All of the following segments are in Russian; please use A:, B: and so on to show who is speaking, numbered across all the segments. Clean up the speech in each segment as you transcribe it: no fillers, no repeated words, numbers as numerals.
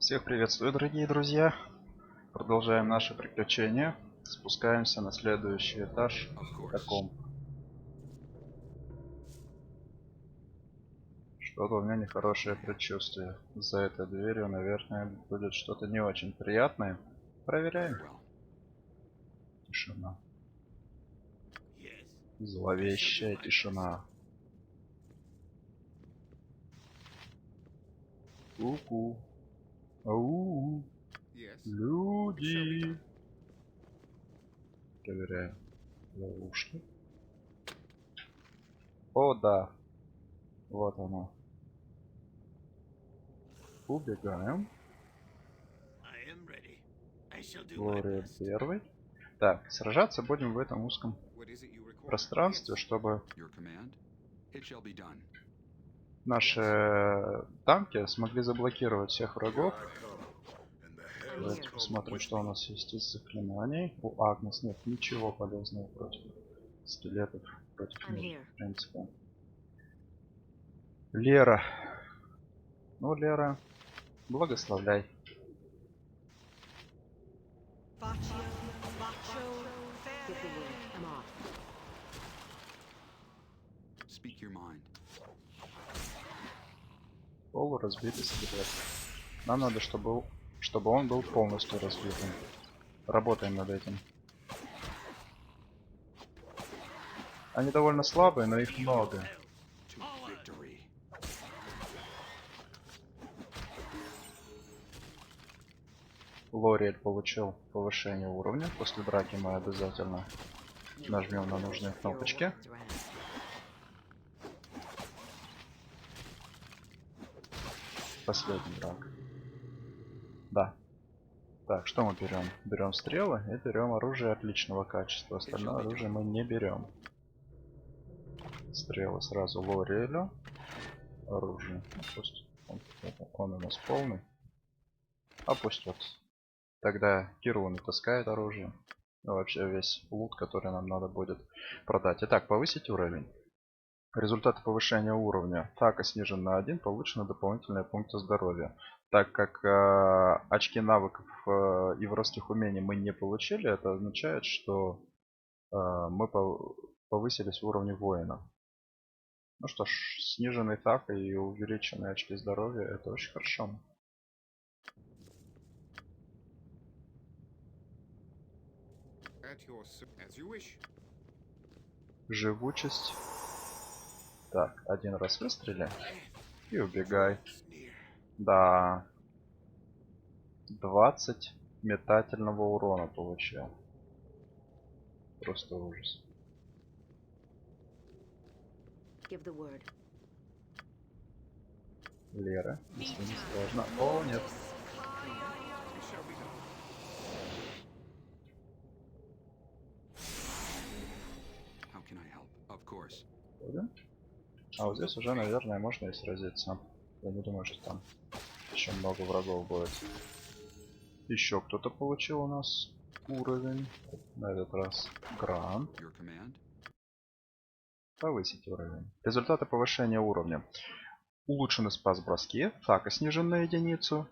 A: Всех приветствую, дорогие друзья. Продолжаем наши приключения. Спускаемся на следующий этаж катакомб. Что-то у меня нехорошее предчувствие. За этой дверью, наверное, будет что-то не очень приятное. Проверяем. Тишина. Зловещая тишина. Ку-ку. Ау. Люди. Проверяем. Ловушки. О, да. Вот оно. Убегаем. Глория первый. Так, сражаться будем в этом узком пространстве, чтобы наши танки смогли заблокировать всех врагов. Давайте посмотрим, что у нас есть из заклинаний. У Агнес нет ничего полезного против скелетов, против них, в принципе. Лера. Ну, Лера, благословляй. Полуразбитый скелет. Нам надо, чтобы он был полностью разбитым. Работаем над этим. Они довольно слабые, но их много. Лориэль получил повышение уровня. После драки мы обязательно нажмем на нужные кнопочки. Последний драк. Да. Так, что мы берем? Берем стрелы и берем оружие отличного качества. Остальное оружие мы не берем. Стрелы сразу Лориэлю. Оружие. Пусть он у нас полный. А пусть вот. Тогда Киру таскает оружие. Ну, вообще весь лут, который нам надо будет продать. Итак, повысить уровень. Результаты повышения уровня. Атака снижен на 1, получены дополнительные пункты здоровья. Так как очки навыков и воровских умений мы не получили, это означает, что мы повысились в уровне воина. Ну что ж, сниженный атака и увеличенные очки здоровья, это очень хорошо. Живучесть. Так, один раз выстрели и убегай. Да. 20 метательного урона получил. Просто ужас. Лера, если не сложно. О, нет. А вот здесь уже, наверное, можно и сразиться. Я не думаю, что там еще много врагов будет. Еще кто-то получил у нас уровень. На этот раз Грант. Повысить уровень. Результаты повышения уровня. Улучшенный спас броски. Атака снижена на единицу.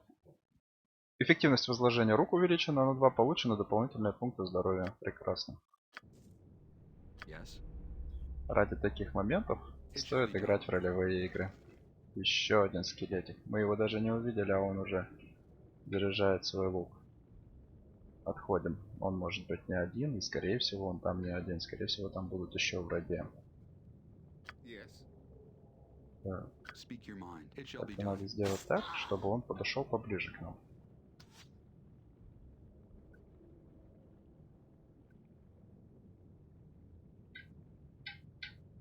A: Эффективность возложения рук увеличена на 2. Получены дополнительные пункты здоровья. Прекрасно. Ради таких моментов стоит играть в ролевые игры. Еще один скелетик. Мы его даже не увидели, а он уже заряжает свой лук. Отходим. Он может быть не один, и скорее всего он там не один. Скорее всего там будут еще враги. Так. Так, надо сделать так, чтобы он подошел поближе к нам.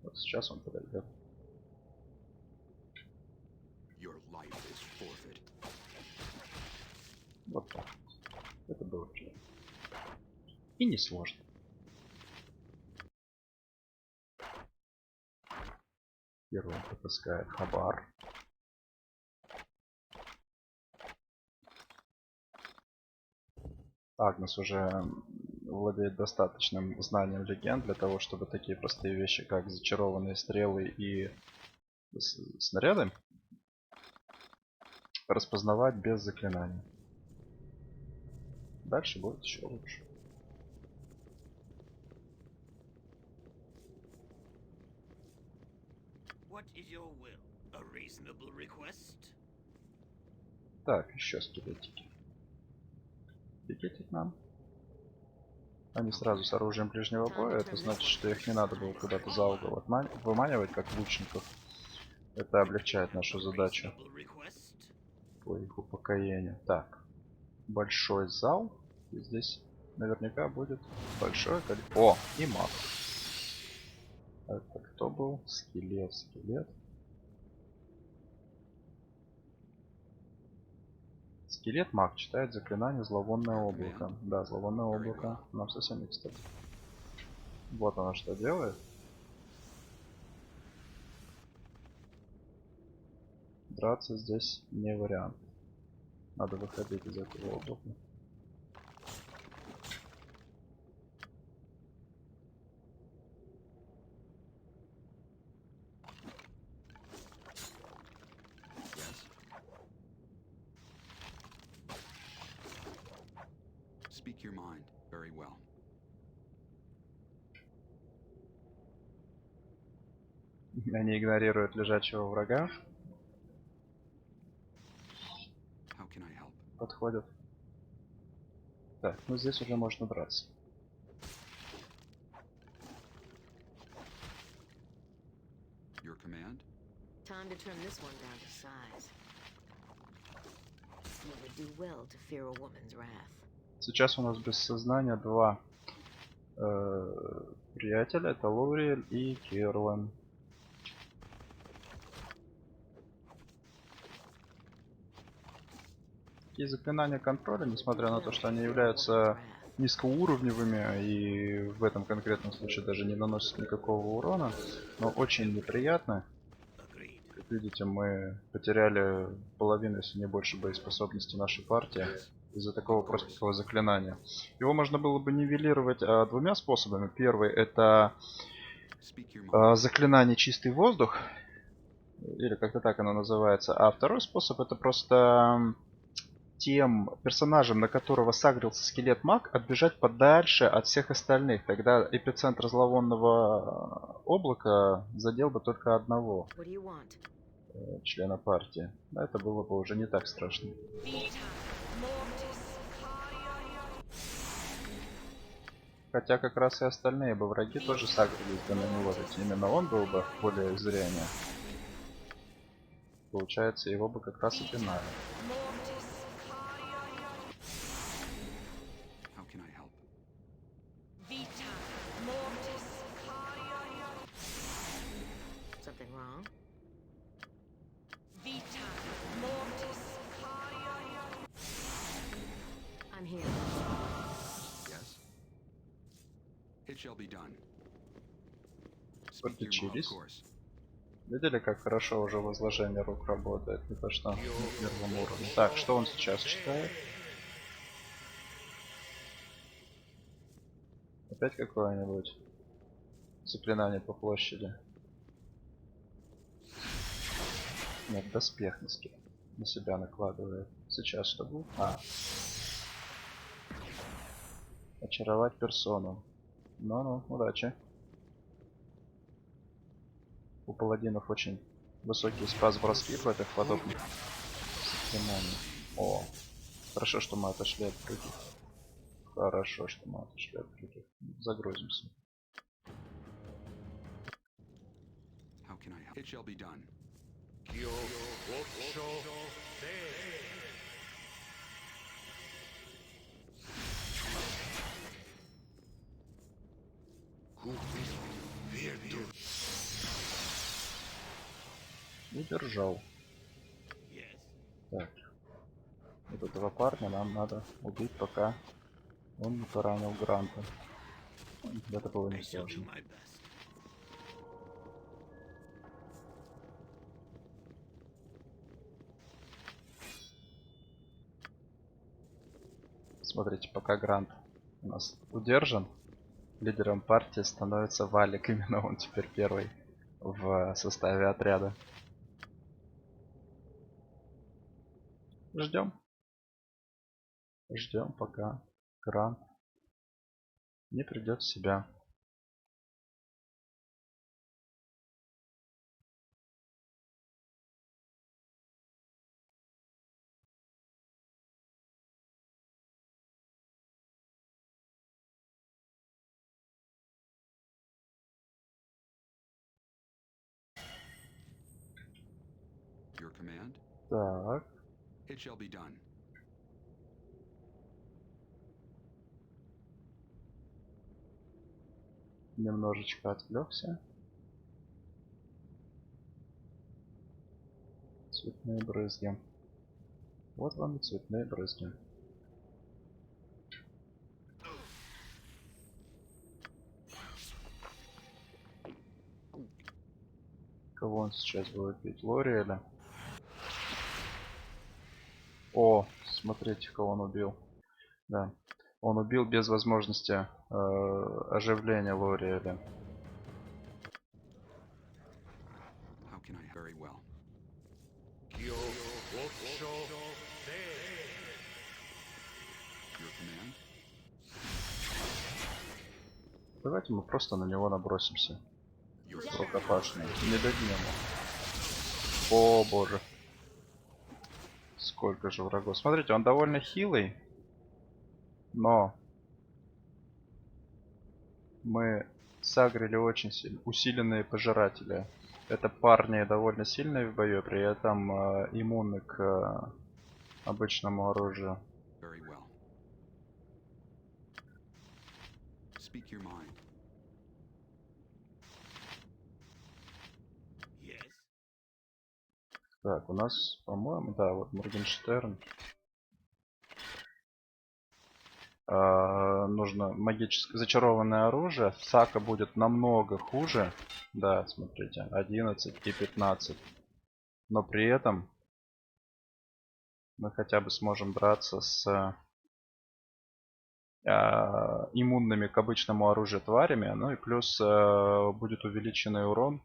A: Вот сейчас он подойдет. Вот так. Это было приятно. И не сложно. Первый пропускает хабар. Агнес уже владеет достаточным знанием легенд для того, чтобы такие простые вещи, как зачарованные стрелы и снаряды распознавать без заклинаний. Дальше будет еще лучше. Так, еще скелетики. Бегите к нам. Они сразу с оружием ближнего боя. Это значит, что их не надо было куда-то за угол выманивать, как лучников. Это облегчает нашу задачу по их упокоению. Так, большой зал. И здесь наверняка будет большое количество. О, и маг. Это кто был? Скелет, скелет. Скелет маг читает заклинание зловонное облако. Да, зловонное облако. Нам совсем не кстати. Вот оно что делает. Драться здесь не вариант. Надо выходить из этого облака.
B: Speak your mind. Very well.
A: Они игнорируют лежачего врага.
B: How can I help?
A: Подходят. Так, ну здесь уже можно драться.
B: Your command?
C: Time to trim this one down to size. You would do well to fear a woman's wrath.
A: Сейчас у нас без сознания два приятеля. Это Лориэль и Керлан. Такие заклинания контроля, несмотря на то, что они являются низкоуровневыми и в этом конкретном случае даже не наносят никакого урона, но очень неприятно. Как видите, мы потеряли половину, если не больше, боеспособности нашей партии из-за такого простенького заклинания. Его можно было бы нивелировать двумя способами. Первый — это заклинание чистый воздух, или как-то так оно называется. А второй способ — это просто тем персонажем, на которого сагрился скелет маг, отбежать подальше от всех остальных. Тогда эпицентр зловонного облака задел бы только одного члена партии. Да, это было бы уже не так страшно. Хотя как раз и остальные бы враги тоже сагрились бы на него, ведь именно он был бы в поле зрения. Получается, его бы как раз и пинали.
C: Something wrong? I'm here.
B: Yes. It shall be done. Speak your mind,
A: Подключились.
B: of course.
A: Видели, как хорошо уже возложение рук работает? Не то что на первом уровне. Так, что он сейчас читает? Опять какое-нибудь заклинание по площади? Нет, доспех на себя накладывает. Сейчас что будет? Очаровать персону. Ну-ну, удачи. У паладинов очень высокий спас-броски против подобных заклинаний. О, хорошо, что мы отошли от других. Хорошо, что мы отошли от других. Загрузимся.
B: How can I help? It shall be done.
A: И держал. Так. Вот этого парня нам надо убить, пока он не поранил Гранта. Это было несложно. Смотрите, пока Грант у нас удержан, лидером партии становится Валик. Именно он теперь первый в составе отряда. Ждем. Ждем, пока кран не придет в себя.
B: Your command?
A: Так.
B: It shall be done.
A: Немножечко отвлекся. Цветные брызги. Вот вам и цветные брызги. Кого он сейчас будет бить? Лориэля? О, смотрите, кого он убил. Да. Он убил без возможности оживления Лориэля.
B: How can I? Very well. Your command?
A: Давайте мы просто на него набросимся.
B: Your
A: Рукопашный. Не дадим ему. О боже. Сколько же врагов. Смотрите, он довольно хилый. Но мы сагрили очень сильно. Усиленные пожиратели. Это парни довольно сильные в бою, при этом иммунны к обычному оружию.
B: Very well. Speak your mind.
A: Так, у нас, по-моему, да, вот Моргенштерн. Нужно магическое зачарованное оружие. Сака будет намного хуже. Да, смотрите, 11 и 15. Но при этом мы хотя бы сможем драться с иммунными к обычному оружию тварями. Ну и плюс будет увеличенный урон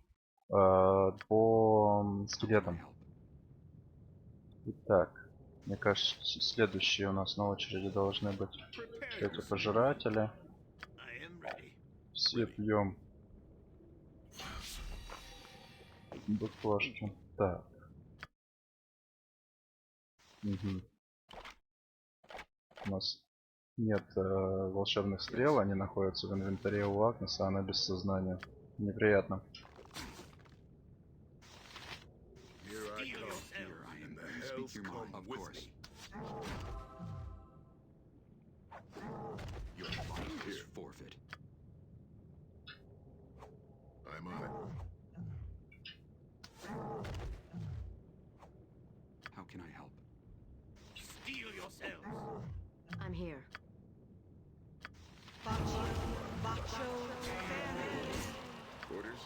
A: по скелетам. Итак, мне кажется, следующие у нас на очереди должны быть эти пожиратели. Все пьем баклажки. Так. Угу. У нас нет волшебных стрел, они находятся в инвентаре у Агнеса, она без сознания. Неприятно.
B: Here I am. Speak your mind. Of course. Your fight is forfeit.
D: I'm on it.
B: How can I help?
C: I'm here.
D: Orders?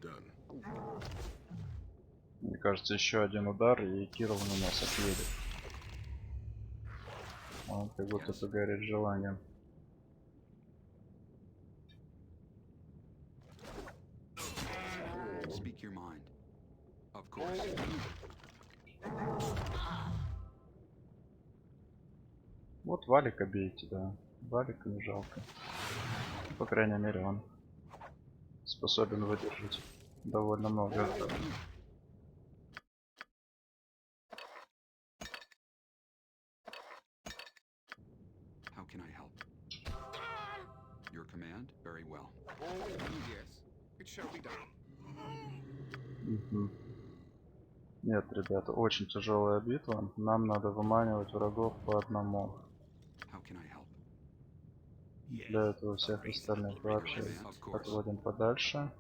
D: Done.
A: Мне кажется, еще один удар, и Кирилл на нас отъедет. Он как будто погорит желанием.
B: Speak your mind. Of course.
A: Вот Валика бейте, да. Валика не жалко. По крайней мере, он способен выдержать довольно много.
B: How can I help? Your command? Very well.
D: Yes. It shall be done.
A: Мгм. Нет, ребята, очень тяжелая битва. Нам надо выманивать врагов по одному.
B: How can I help?
A: Для этого всех остальных вообще отводим подальше.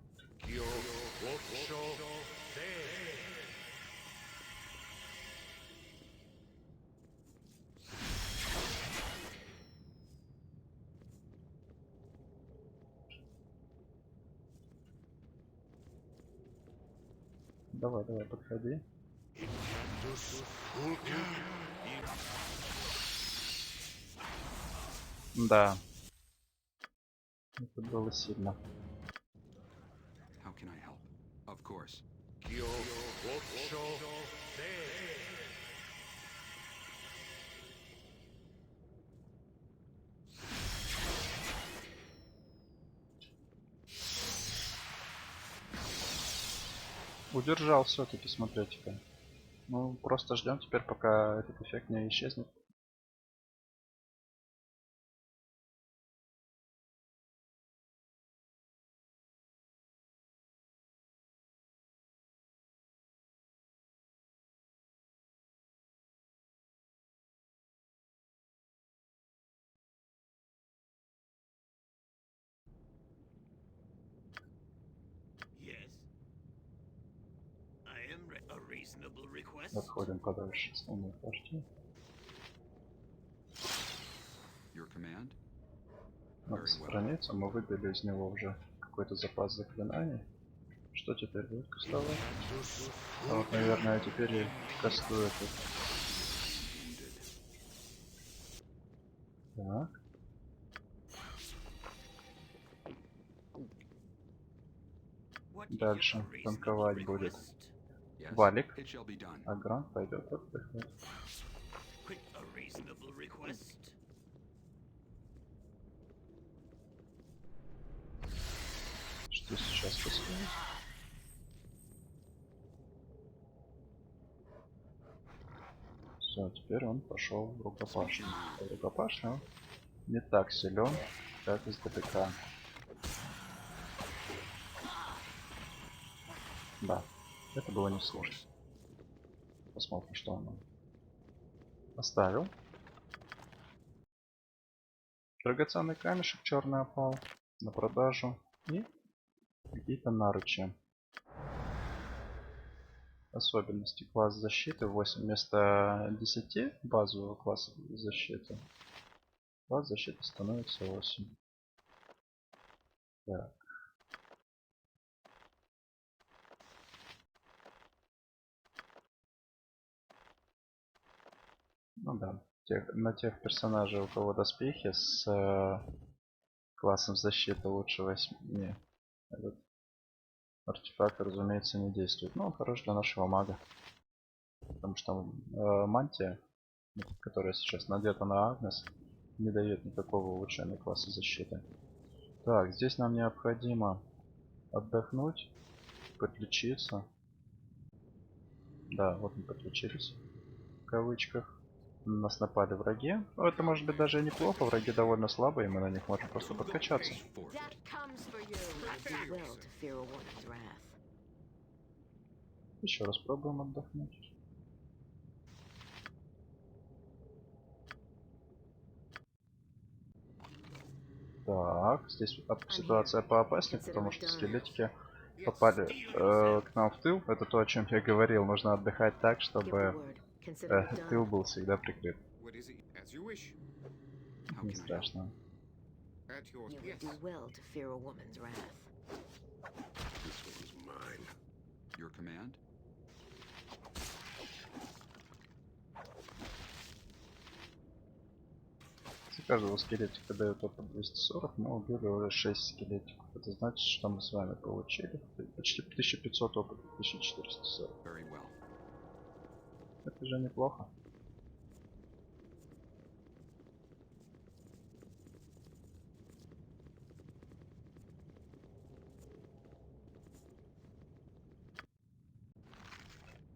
A: Давай, давай, подходи. Да. Это было сильно.
B: How can I help? Of course.
A: Удержал все-таки, смотрите-ка. Ну, просто ждем теперь, пока этот эффект не исчезнет.
E: Yes. I am a reasonable request.
A: Отходим подальше основной партии.
B: Your command?
A: Надо сохраниться. Мы выбили из него уже какой-то запас заклинаний. Что теперь будет кастовать? А вот, наверное, теперь я кастую это. Так.
E: What is
A: Дальше
E: a reasonable
A: танковать будет
E: request?
B: Yes.
A: Валик.
B: It shall be done.
A: А Грант пойдет отдыхать.
E: Quit a reasonable request.
A: Что сейчас происходит? Все, теперь он пошел в рукопашную. Рукопашную не так силен, как из ДПК. Да, это было несложно. Посмотрим, что он нам оставил. Драгоценный камешек черный опал на продажу и какие-то наручи. Особенности: класс защиты 8 вместо 10 базового класса защиты. Класс защиты становится 8. Так. Ну да, на тех персонажей, у кого доспехи с классом защиты лучше 8. Не, этот артефакт, разумеется, не действует. Но он хорош для нашего мага. Потому что мантия, которая сейчас надета на Агнес, не дает никакого улучшения класса защиты. Так, здесь нам необходимо отдохнуть, подлечиться. Да, вот мы подлечились. В кавычках. На нас напали враги. Но это может быть даже и неплохо. Враги довольно слабые, и мы на них можем просто подкачаться.
C: Death comes for you. You do well to fear a woman's wrath.
A: Еще раз пробуем отдохнуть. Так, здесь ситуация поопаснее, потому что скелетики попали к нам в тыл. Это то, о чем я говорил. Нужно отдыхать так,
C: Give the
A: чтобы
C: word. Consider it
A: тыл
C: done.
A: был всегда прикрыт.
D: What is it? As you wish.
B: How
A: Не
B: can I help?
A: страшно.
D: At your
C: You would
D: yes.
C: do well to fear a woman's wrath.
D: This one's mine.
B: Your command?
A: За каждого скелетика дает опыт 240, мы убили уже 6 скелетиков. Это значит, что мы с вами получили почти 1500 опыта, 1440.
B: Very well.
A: Это же неплохо.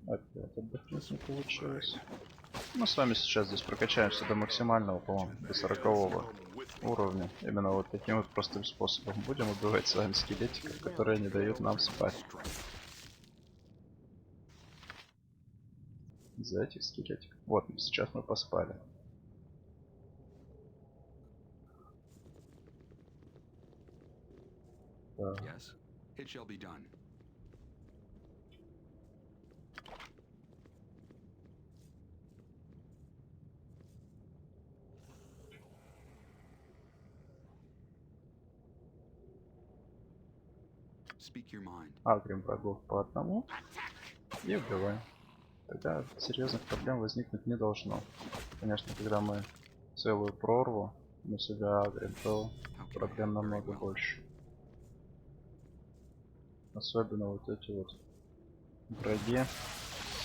A: Опять отдохнуть не получилось. Мы с вами сейчас здесь прокачаемся до максимального, по-моему, до 40 уровня. Именно вот таким вот простым способом. Будем убивать с вами скелетиков, которые не дают нам спать. За этих скелетиков. Вот, сейчас мы поспали. Так.
B: Yes. It shall be done. Speak your mind.
A: Агрим врагов по одному и убиваем. Тогда серьезных проблем возникнуть не должно. Конечно, когда мы целую прорву на себя агрим, то
B: How
A: проблем намного больше. Особенно вот эти вот враги,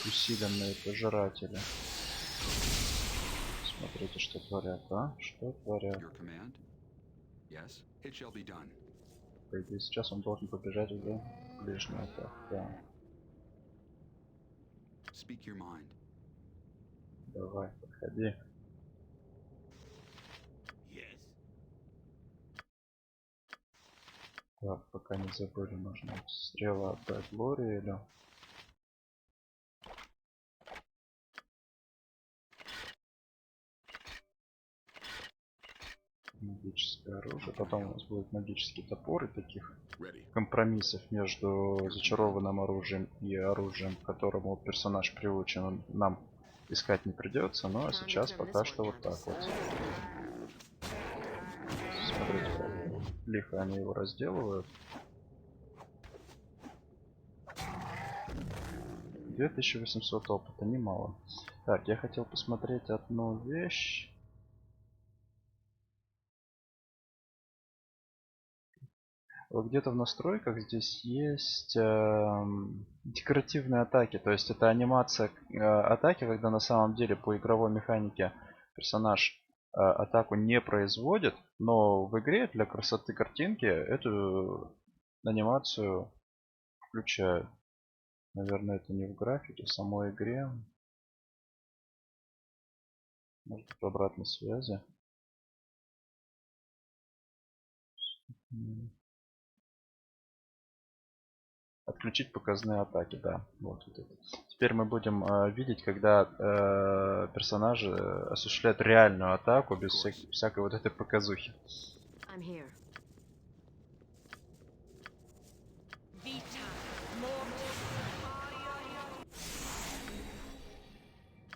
A: усиленные пожиратели. Смотрите, что творят, а? Что творят?
B: Your command? Yes, it shall be done.
A: По идее, сейчас он должен побежать в ближнюю атаку. Да.
B: Speak your mind.
A: Давай, подходи.
E: Yes.
A: Так, пока не забыли, нужно стрела отдать Лориэлю. Магическое оружие. Потом у нас будет магический топор, и таких
D: Ready.
A: компромиссов между зачарованным оружием и оружием, к которому персонаж приучен, нам искать не придется. Но
C: Time to
A: сейчас
C: turn
A: пока
C: this
A: что
C: one
A: вот
C: down to
A: так вот.
C: size.
A: Смотрите, как лихо они его разделывают. 2800 опыта, немало. Так, я хотел посмотреть одну вещь. Вот где-то в настройках здесь есть декоративные атаки. То есть это анимация атаки, когда на самом деле по игровой механике персонаж атаку не производит, но в игре для красоты картинки эту анимацию включают. Наверное, это не в графике, в самой игре. Может быть, в обратной связи. Отключить показные атаки, да. Вот это. Теперь мы будем видеть, когда персонажи осуществляют реальную атаку без всякой вот этой показухи.
C: I'm here.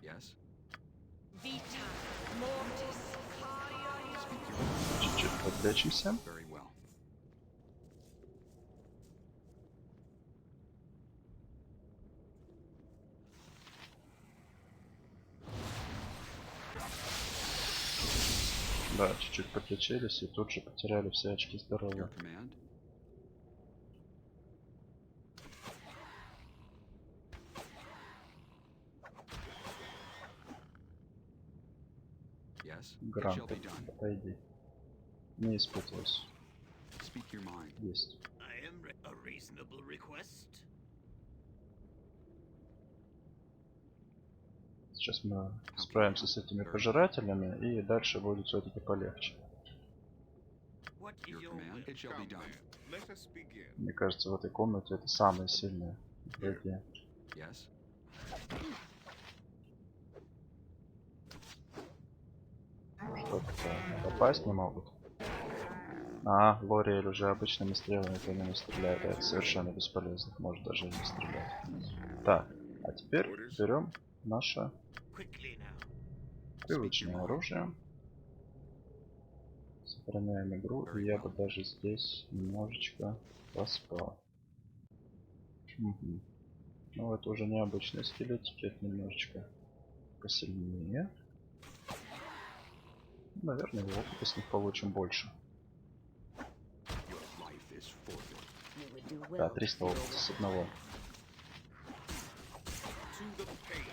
B: Yes?
A: Чуть-чуть подлечимся.
B: Very well.
A: Да, чуть-чуть подлечились и тут же потеряли все очки здоровья.
B: Your command? Yes, it shall
A: Грант,
B: be done.
A: отойди. Не испытывайся.
B: Speak your mind.
A: Есть.
E: I am a reasonable request.
A: Сейчас мы справимся с этими пожирателями и дальше будет все-таки полегче.
E: What is
B: Your
E: your
B: command?
E: will?
B: It shall be
D: Come
B: done.
D: then. Let us begin.
A: Мне кажется, в этой комнате это самые сильные враги.
B: Yes?
A: Что такое? Попасть не могут. А, Лориэль уже обычными стрелами по нему стреляет, а это совершенно бесполезно. Может даже и не стрелять. Так, а теперь берем наше
E: Quickly now.
A: привычное оружие. Сохраняем игру, и я бы даже здесь немножечко поспал. Мгм. Ну, это уже необычные скелетики, это немножечко посильнее. Наверное, и опыта с них получим больше.
B: Your life is forfeit.
C: You would do well
A: Да,
C: to
A: 300
C: fear
A: опыта с одного.
D: To the pain.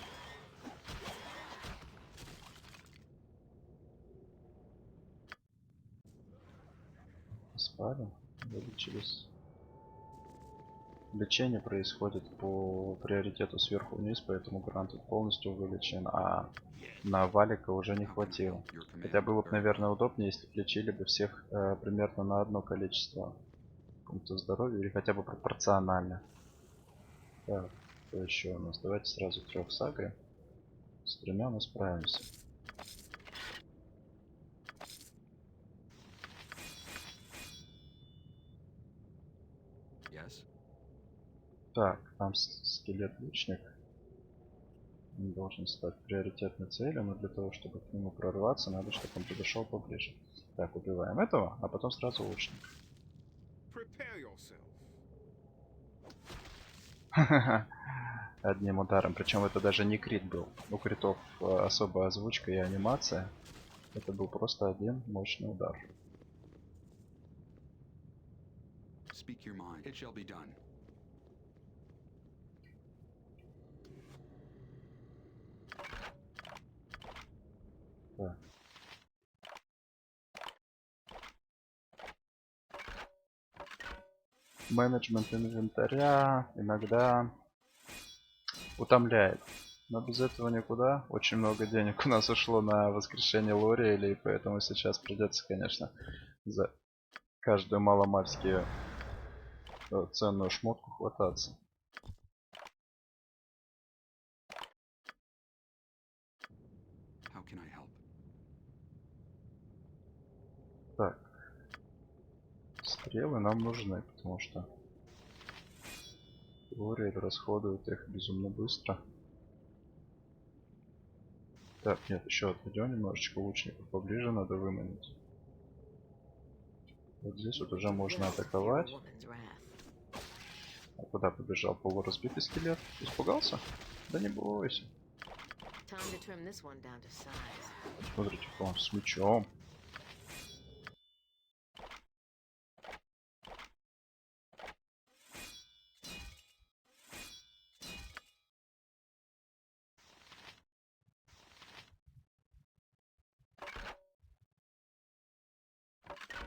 A: Спали, вылечились. Лечение происходит по приоритету сверху вниз, поэтому Грант тут полностью вылечен, а на Валика уже не хватило.
B: Your command?
A: Хотя было бы,
B: Very
A: наверное,
B: well.
A: удобнее, если бы лечили бы всех примерно на одно количество пунктов здоровья, или хотя бы пропорционально. Так, что еще у нас? Давайте сразу 3 сагой. С 3 мы справимся.
B: Yes?
A: Так, там скелет-лучник. Он должен стать приоритетной целью, но для того, чтобы к нему прорваться, надо, чтобы он подошел поближе. Так, убиваем этого, а потом сразу лучник.
D: Prepare yourself.
A: Одним ударом. Причем это даже не крит был. У критов особая озвучка и анимация. Это был просто один мощный удар.
B: Speak your mind. It shall be done.
A: Так. Менеджмент инвентаря иногда утомляет. Но без этого никуда. Очень много денег у нас ушло на воскрешение Лориэля, и поэтому сейчас придется, конечно, за каждую маломальски ценную шмотку хвататься.
B: How can I help?
A: Так. Стрелы нам нужны, потому что Лориэль расходует их безумно быстро. Так, нет, еще отойдем немножечко, лучников поближе надо выманить. Вот здесь вот уже можно атаковать. А куда побежал полуразбитый скелет? Испугался? Да не бойся. Смотрите, он с мечом.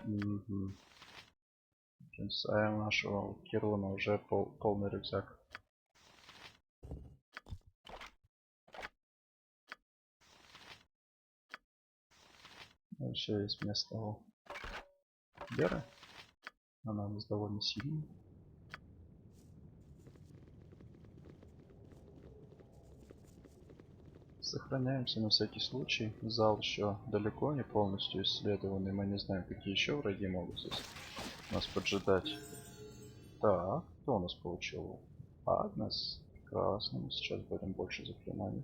A: Угу. Бросаем нашего Кирлана уже полный рюкзак. Еще есть место у Веры. Она у нас довольно сильная. Сохраняемся на всякий случай. Зал еще далеко не полностью исследованный. Мы не знаем, какие еще враги могут здесь нас поджидать. Так, кто у нас получил? Агнес. Прекрасно. Мы сейчас будем больше заклинаний.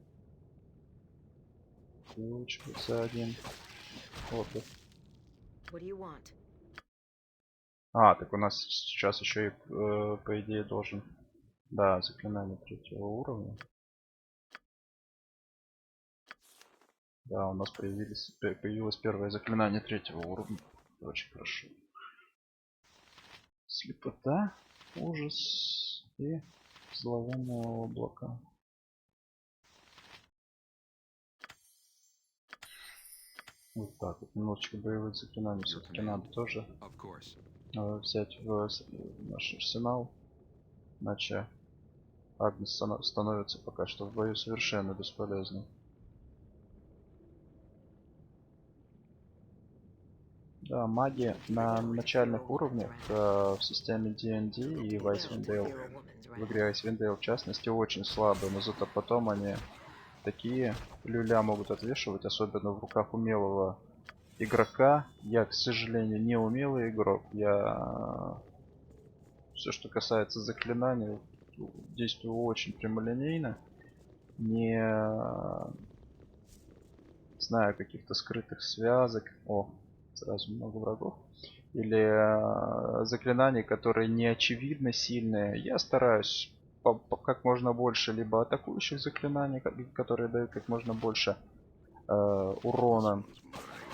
A: Ключ за один. Отдых. А, так у нас сейчас еще и, по идее, должен... Да, заклинание 3-го уровня. Да, у нас появилось первое заклинание 3-го уровня. Очень хорошо. Слепота, ужас и зловонное облако. Вот так вот. Немножечко боевых заклинаний все-таки надо тоже взять в наш арсенал. Иначе Агнес становится пока что в бою совершенно бесполезной. Да, маги на начальных уровнях в системе D&D и в Icewind Dale, в игре Icewind Dale в частности, очень слабые, но зато потом они такие люля могут отвешивать, особенно в руках умелого игрока. Я, к сожалению, не умелый игрок. Я все, что касается заклинаний, действую очень прямолинейно, не знаю каких-то скрытых связок. О, сразу много врагов. Или заклинаний, которые не очевидно сильные. Я стараюсь как можно больше либо атакующих заклинаний, которые дают как можно больше урона,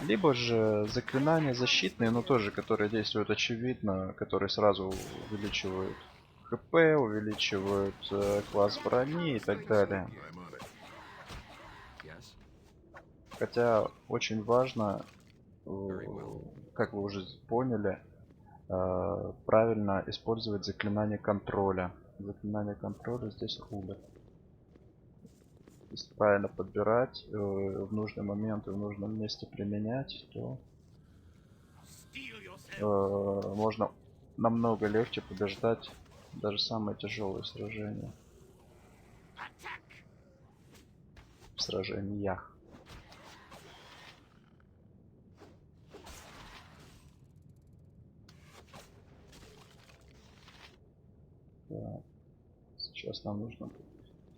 A: либо же заклинания защитные, но тоже которые действуют очевидно, которые сразу увеличивают ХП, увеличивают класс брони и так далее. Хотя очень важно, как вы уже поняли, правильно использовать заклинание контроля. Заклинание контроля здесь рулит. Если правильно подбирать, в нужный момент и в нужном месте применять, то можно намного легче побеждать даже самые тяжелые сражения. В сражениях. Так. Сейчас нам нужно...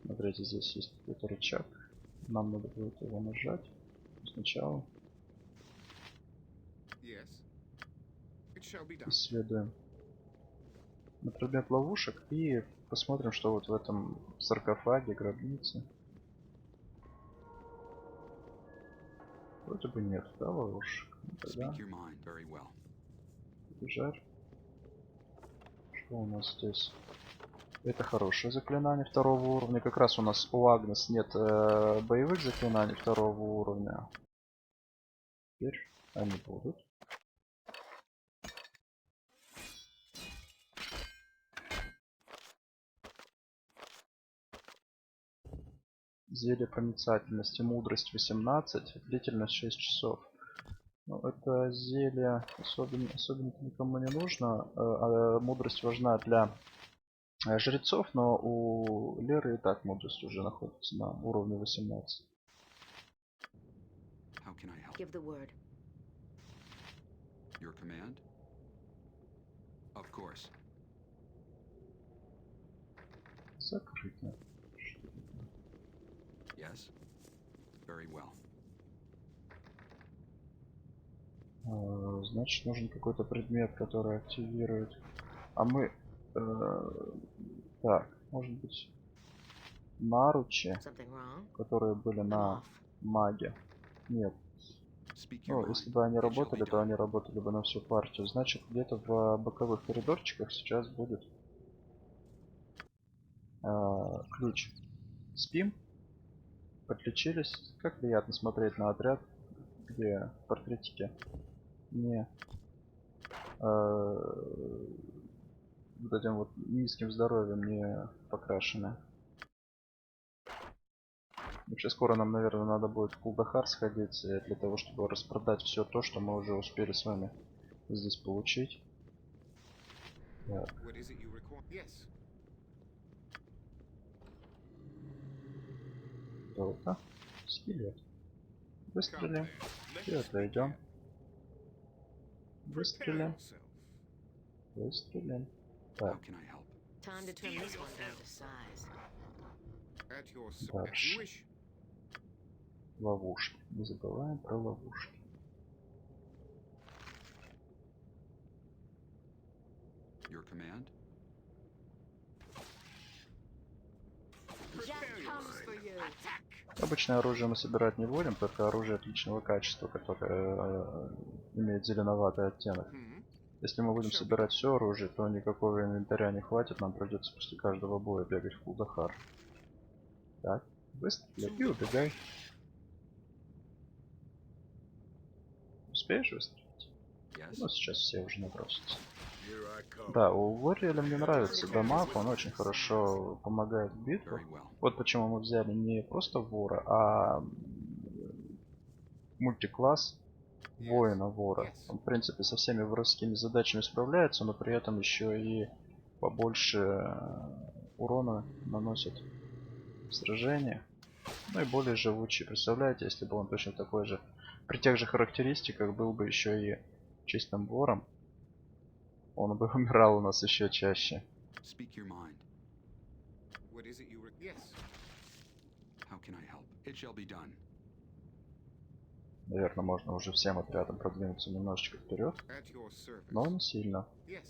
A: Смотрите, здесь есть какой-то рычаг. Нам надо будет его нажать. Сначала исследуем на предмет ловушек и посмотрим, что вот в этом саркофаге, гробнице. Вроде бы нет, да, ловушек? Тогда... Жарь. Что у нас здесь? Это хорошее заклинание второго уровня. Как раз у нас у Агнес нет боевых заклинаний второго уровня. Теперь они будут. Зелье проницательности, мудрость 18, длительность 6 часов. Ну, это зелье особенно никому не нужно. Мудрость важна для жрецов, но у Леры и так мудрость уже находится на уровне 18.
B: How can I help?
C: Give the word.
B: Your command? Of course.
A: Закрыто.
B: Yes? Very well.
A: Значит, нужен какой-то предмет, который активирует. А мы... так, может быть, наручи,
C: Something wrong?
A: которые были
C: I'm
A: на
C: off.
A: маге. Нет.
B: Speak your
A: Ну,
B: mind.
A: если бы они
B: It shall be
A: работали, то
B: done.
A: они работали бы на всю партию. Значит, где-то в боковых коридорчиках сейчас будет ключ. Спим? Подключились. Как приятно смотреть на отряд, где портретики не вот этим вот низким здоровьем не покрашены. Вообще скоро нам, наверное, надо будет в Кулдахар сходить для того, чтобы распродать все то, что мы уже успели с вами здесь получить. Так,
D: What is it you require? Yes.
A: то-то. Скелет.
D: Come
A: Выстрелим.
D: then. Let
A: И
D: us
A: отойдем.
D: begin. Prepare
A: Выстрелим.
D: yourself.
A: Выстрелим.
B: How
A: Так,
B: can I help?
C: Time to turn this one down to size.
D: At your service. As
A: Дальше.
D: you wish.
A: ловушки. Не забываем про ловушки.
B: Your command?
C: Jack
D: Prepare
C: comes
D: yourself.
C: for you.
A: Обычное оружие мы собирать не будем, только оружие отличного качества, которое имеет зеленоватый оттенок.
D: Hmm.
A: Если мы будем собирать все оружие, то никакого инвентаря не хватит, нам придется после каждого боя бегать в Кулдахар. Так, выстрели и убегай. Успеешь выстрелить?
B: Yes?
A: Ну, сейчас все уже набросятся.
D: Here I come.
A: Да, у Лориэля мне нравится дамаг, он очень хорошо помогает в битвах.
B: Very well.
A: Вот почему мы взяли не просто вора, а мультикласс воина-вора.
D: Yes.
A: Он, в принципе, со всеми воровскими задачами справляется, но при этом еще и побольше урона наносит в сражениях. Ну и более живучий. Представляете, если бы он точно такой же, при тех же характеристиках, был бы еще и чистым вором, он бы умирал у нас еще чаще.
B: Speak your mind.
D: What is it you Yes.
B: How can I help? It shall be done.
A: Наверное, можно уже всем отрядом продвинуться немножечко вперед,
D: At your service.
A: но не сильно.
D: Yes.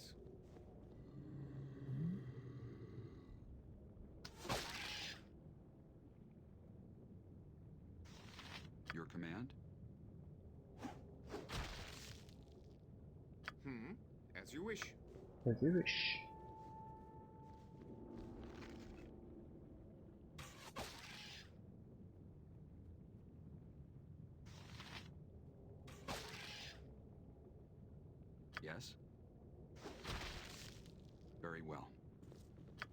B: Your command?
D: Hmm. As you wish.
A: Вещь.
B: Yes? Very well.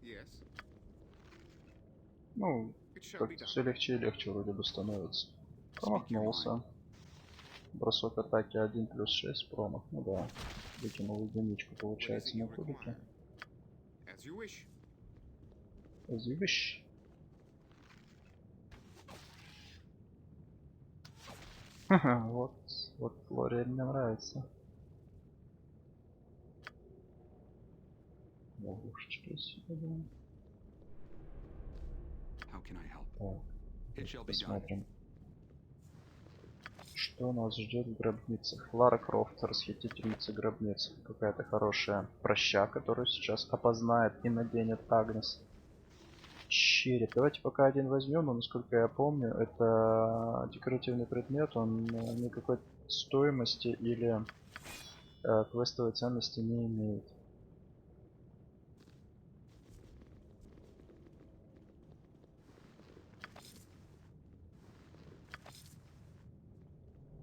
D: Yes.
A: Ну,
D: It shall be
A: как-то
D: done.
A: все легче и легче вроде бы становится.
B: Speak your
A: Промахнулся.
B: mind.
A: Бросок атаки 1 плюс 6 промах. Ну да. Выкинул единичку,
D: What is it
A: получается,
D: you
A: на кубике.
D: require? As you wish.
A: Вещь. Вот, вот Лориэль мне нравится. Ловушечки сюда.
B: How can I help?
A: Так,
B: It shall be done.
A: посмотрим. Что нас ждет в гробницах? Лара Крофт, расхитительница гробниц. Какая-то хорошая проща, которую сейчас опознает и наденет Агнес. Череп. Давайте пока один возьмем, но насколько я помню, это декоративный предмет, он никакой стоимости или квестовой ценности не имеет.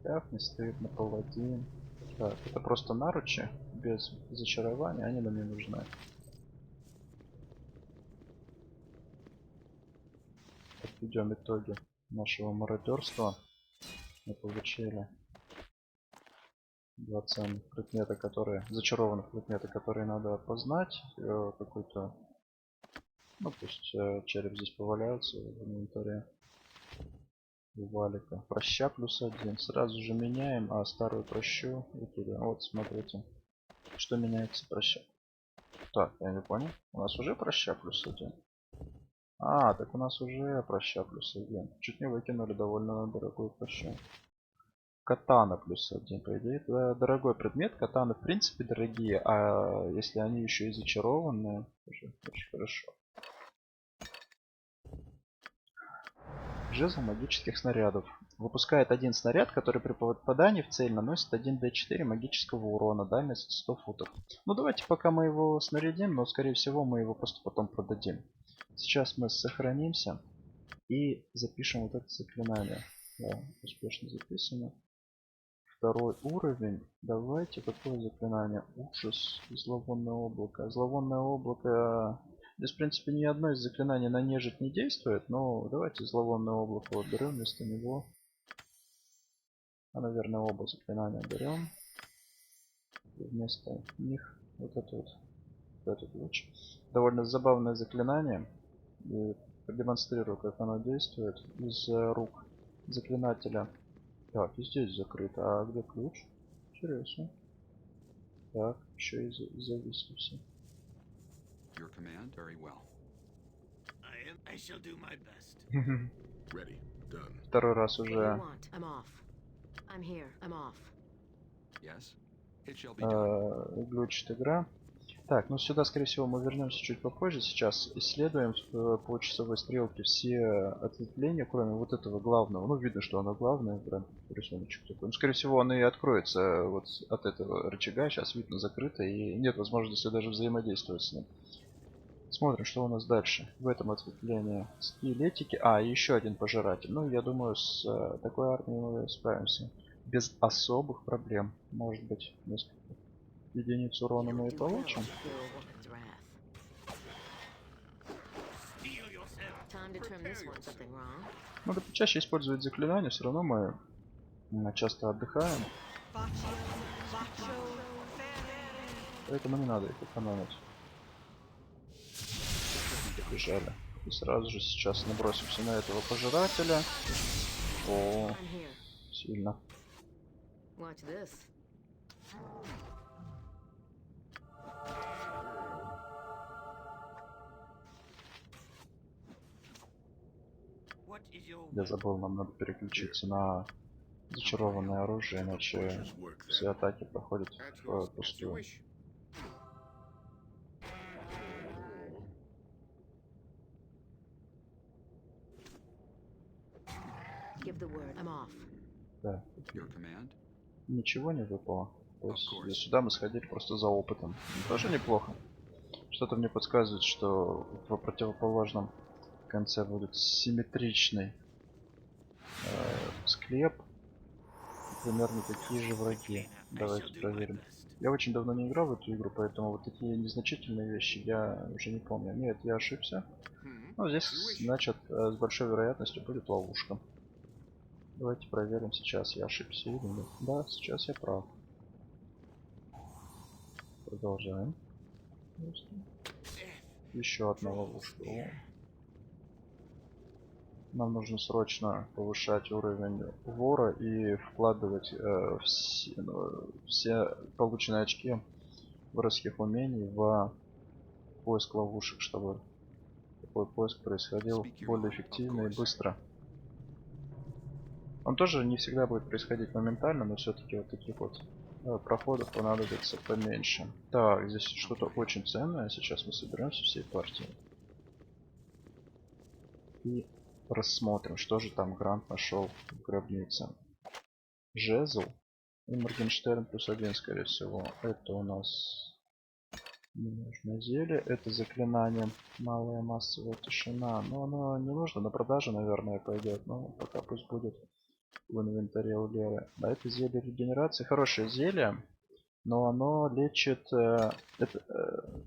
A: Как не стыдно, паладин. Так, это просто наручи, без зачарования, они нам не нужны. Подведем итоги нашего мародерства. Мы получили 2 ценных предмета, которые, зачарованных предмета, которые надо опознать. Какой-то, ну пусть череп здесь поваляется в инвентаре. У Валика. Проща +1. Сразу же меняем, а старую прощу и туда. Вот, смотрите. Что меняется проща. Так, я не понял. У нас уже проща +1. А, так у нас уже проща +1. Чуть не выкинули довольно дорогую прощу. Катана +1. По идее, это дорогой предмет. Катаны в принципе дорогие, а если они еще и зачарованные, уже очень хорошо. Жезл магических снарядов. Выпускает один снаряд, который при попадании в цель наносит 1d4 магического урона, дальность 100 футов. Ну давайте пока мы его снарядим, но скорее всего мы его просто потом продадим. Сейчас мы сохранимся и запишем вот это заклинание. Да, успешно записано. Второй уровень. Давайте, какое заклинание? Ужас. Зловонное облако. Зловонное облако... Здесь, в принципе, ни одно из заклинаний на нежить не действует, но давайте зловонное облако уберем вместо него. А, наверное, оба заклинания берем. И вместо них вот это вот. Вот этот луч. Довольно забавное заклинание. И продемонстрирую, как оно действует из рук заклинателя. Так, и здесь закрыто. А где ключ? Интересно. Так, еще и зависли все.
B: Your command, very well.
E: I shall do my best.
F: Ready. Done.
A: Второй раз
C: What do you
A: уже
C: want? I'm off. I'm here. I'm off.
B: Yes, it shall be done.
A: глючит игра. Так, ну сюда, скорее всего, мы вернемся чуть попозже. Сейчас исследуем по часовой стрелке все ответвления, кроме вот этого главного. Ну, видно, что оно главное, прям рисуночек такой. Ну, скорее всего, он и откроется вот от этого рычага. Сейчас видно закрыто, и нет возможности даже взаимодействовать с ним. Смотрим, что у нас дальше. В этом ответвлении скелетики. А, еще один пожиратель. Ну, я думаю, с такой армией мы справимся без особых проблем. Может быть, несколько единиц урона мы и
C: You'll do well
A: получим.
C: to fear a woman's wrath.
E: Steel yourself.
C: Time to trim this one. Something wrong?
A: Надо почаще использовать заклинания, все равно мы часто отдыхаем. Поэтому не надо их экономить. Побежали. И сразу же сейчас набросимся на этого пожирателя. О,
C: I'm here.
A: сильно.
C: Watch this.
E: What is your
A: Я
E: weapon?
A: забыл, нам надо переключиться на зачарованное оружие, иначе
F: Butcher's work
A: все
F: then.
A: атаки проходят
D: At your
A: впустую.
D: wish.
C: Give the word. I'm off.
A: Да,
B: Your command?
A: ничего не выпало. То есть
B: Of course.
A: сюда мы сходили просто за опытом. Тоже неплохо. Что-то мне подсказывает, что в противоположном конце будет симметричный склеп. Примерно такие же враги. Давайте проверим. Я очень давно не играл в эту игру, поэтому вот такие незначительные вещи я уже не помню. Нет, я ошибся.
D: Hmm.
A: Ну, здесь, значит, с большой вероятностью будет ловушка. Давайте проверим сейчас, я ошибся или нет. Да, сейчас я прав. Продолжаем. Еще одна ловушка. О. Нам нужно срочно повышать уровень вора и вкладывать все полученные очки воровских умений в поиск ловушек, чтобы такой поиск происходил более эффективно и быстро. Он тоже не всегда будет происходить моментально, но все-таки вот таких вот проходов понадобится поменьше. Так, здесь что-то очень ценное. Сейчас мы соберемся всей партией и рассмотрим, что же там Грант нашел в гробнице. Жезл и Моргенштерн +1, скорее всего. Это у нас ненужное зелье. Это заклинание малая массовая тишина. Но оно не нужно, на продажу, наверное, пойдет. Но пока пусть будет. в инвентаре у Леры. А это зелье регенерации. Хорошее зелье. Но оно лечит...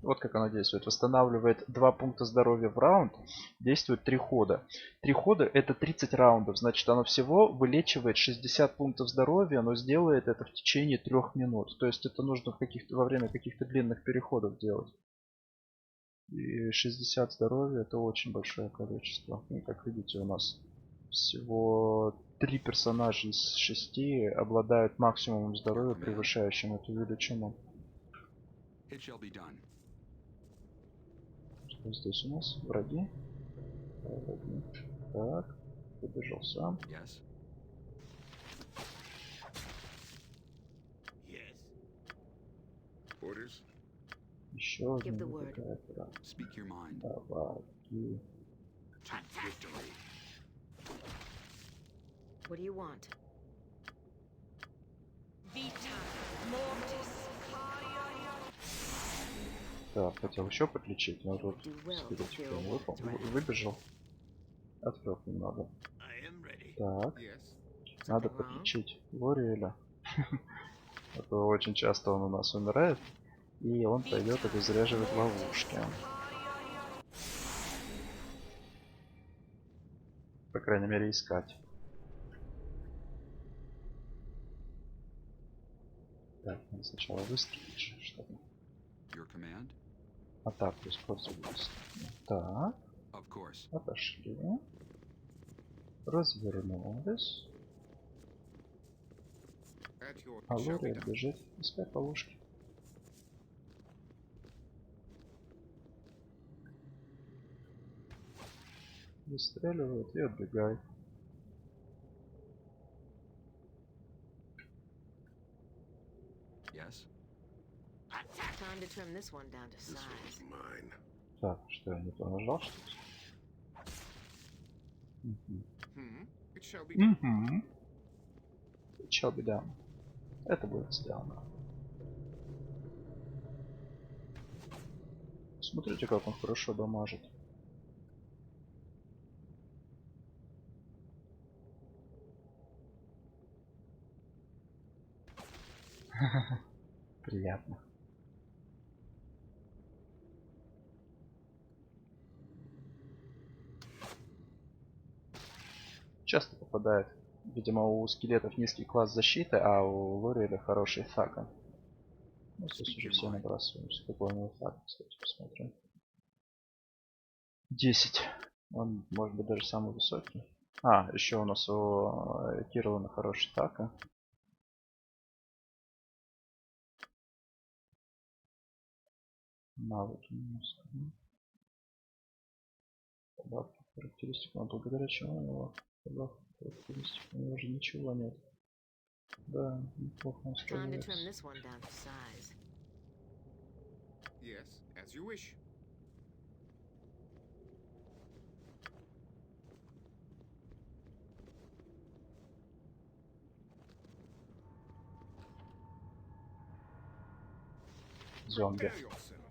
A: вот как оно действует. Восстанавливает 2 пункта здоровья в раунд. Действует 3 хода. 3 хода это 30 раундов. Значит, оно всего вылечивает 60 пунктов здоровья, но сделает это в течение 3 минут. То есть это нужно во время каких-то длинных переходов делать. И 60 здоровья это очень большое количество. И как видите, у нас всего 3 персонажа из 6 обладают максимумом здоровья, превышающим эту величину.
B: It shall be done.
A: Что здесь у нас? Враги. Враги. Так. Побежал сам.
B: Yes.
E: Yes.
F: Orders?
A: Еще
C: Give
A: один
C: the word.
A: выбегает. Да.
B: Speak your mind.
A: Враги.
B: To victory.
C: What do you want?
A: Так, хотел еще подлечить, но тут
C: Do well to
A: спиритик
C: fear a wolf threat.
A: выбежал. Отвлек немного.
E: I am ready.
A: Так,
D: Yes.
A: надо
C: Something wrong?
A: подлечить Лориэля. А то очень часто он у нас умирает. И он пойдет обезвреживать ловушки. По крайней мере, искать. Так, надо сначала выстрелить, чтобы
B: Your command?
A: атаку использовать. Так,
B: Of course.
A: отошли. Развернулись.
D: At your
A: А
D: it shall be
A: Лориэль
D: done.
A: бежит искать ловушки. Выстреливает и отбегает.
B: Yes.
C: Time to trim this one down to
F: This
C: size.
F: one's mine.
A: Так, что я не то нажал что-то?
D: It shall be done.
A: Угу. Shall be done. Это будет сделано. Смотрите, как он хорошо дамажит. Приятно. Часто попадает. Видимо, у скелетов низкий класс защиты, а у Лориэля хороший фака. Ну, здесь уже все набрасываемся. Какой у него фак, кстати, посмотрим. 10. Он может быть даже самый высокий. А, еще у нас у Кириллана хороший фака. Навыки минус. Добавки характеристик. Но благодаря чему у него добавки характеристик? У него же ничего нет. Да, неплохо он
C: Time to trim
A: справляется.
C: this one down to size.
D: Yes, as you wish.
A: Зомби.
D: Prepare yourself.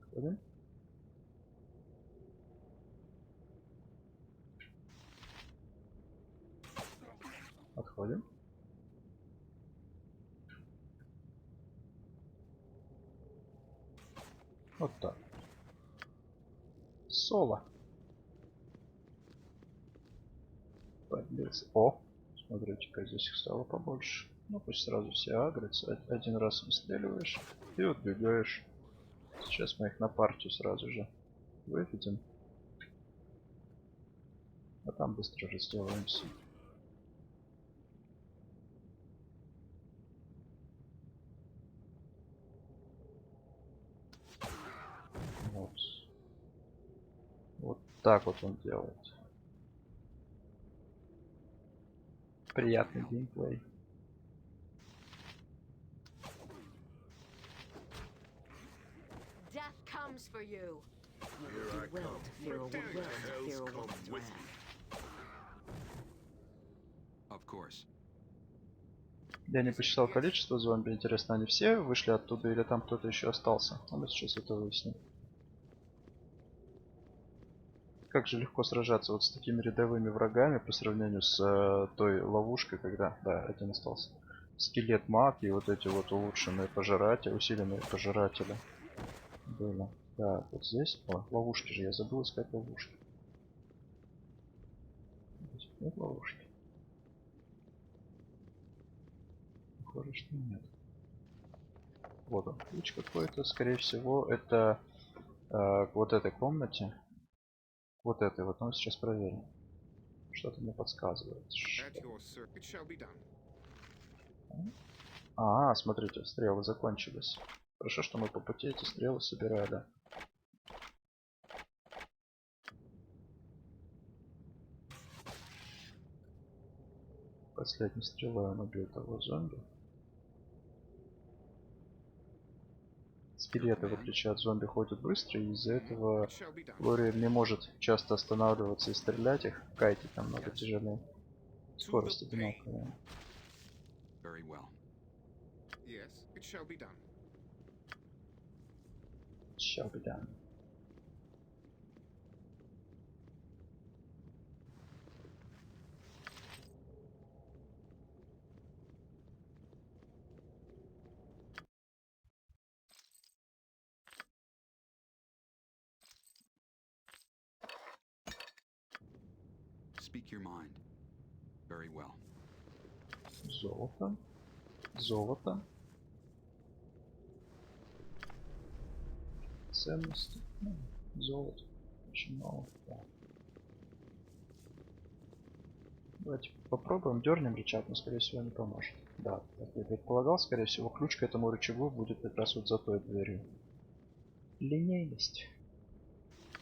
A: Отходим. Отходим. Вот так. Соло. Подлец. О! Смотрите-ка, здесь их стало побольше. Ну пусть сразу все агрятся. Один раз выстреливаешь и убегаешь. Сейчас мы их на партию сразу же выведем. А там быстро разделаемся. Вот. Вот так вот он делает. Приятный геймплей.
C: Death comes for you. You
F: Here
C: will
F: I
C: do well
F: come.
C: to fear a wolf.
D: Prepare
C: Well to fear a
F: yourselves.
C: wolf
F: Come with
C: threat.
B: Of course.
A: Я не посчитал количество зомби. Интересно, они все вышли оттуда или там кто-то еще остался? А мы сейчас это выясним. как же легко сражаться вот с такими рядовыми врагами по сравнению с той ловушкой, когда, да, один остался. Скелет маг и вот эти вот улучшенные пожиратели, усиленные пожиратели были. Так, вот здесь, о, ловушки же, я забыл искать ловушки. Здесь нет ловушки? Похоже, что нет. Вот он, ключ какой-то, скорее всего, это к вот этой комнате. Вот этой вот, мы сейчас проверим. Что-то мне подсказывает.
D: At your service. It shall be done.
A: Смотрите, стрелы закончились. Хорошо, что мы по пути эти стрелы собирали. Последней стрелой он убил того зомби. Скелеты, в отличие от зомби, ходят быстро, и из-за этого
D: It shall be done.
A: Лори не может часто останавливаться и стрелять их. Кайти там много тяжелее. Скорость одинаковая.
B: Very well.
D: Yes, it shall be done.
A: Shall be done.
B: Speak your mind. Very well.
A: Золото. Золото. Ценности. Ну, золото. Очень мало. Да. Давайте попробуем, дернем рычаг, но скорее всего не поможет. Да, как я предполагал, скорее всего ключ к этому рычагу будет как раз вот за той дверью. Линейность.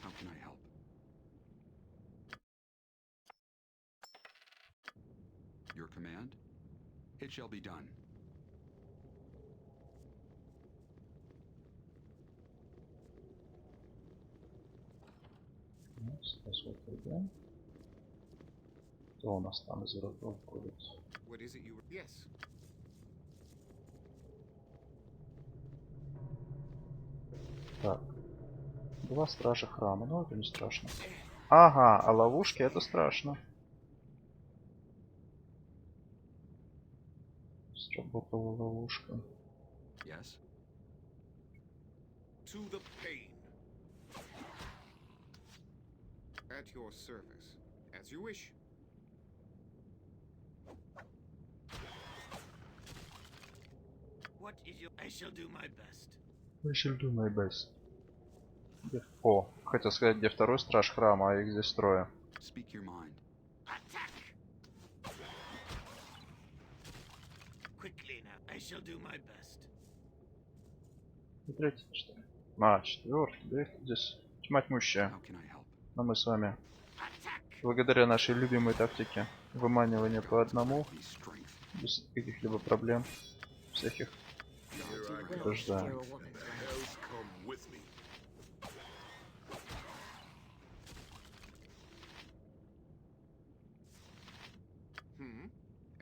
B: How can I help? Your command? It shall be done.
A: Ну, сейчас вот идем. Кто у нас там из врагов будет?
D: What is it you... Yes.
A: Так. Два стража храма, но это не страшно. Ага, а ловушки это страшно. Сработала ловушка.
B: Yes?
D: To the pain. At your service. As you wish.
E: What is your... I shall do my best.
A: I shall do my best. О, хотел сказать, где второй страж храма, а их здесь трое.
B: Speak your mind.
E: Attack! Quickly now. I shall do my best.
A: И третий, что ли? Четвертый, да их здесь тьма тьмущая.
B: How can I help?
A: Но мы с вами,
E: Attack!
A: благодаря нашей любимой тактике выманивания по одному,
B: Be strength.
A: без каких-либо проблем, всяких
F: Here I
C: Do
F: go.
C: well
A: Тоже
C: to
A: да.
C: fear a woman's wrath.
F: Hells come with me.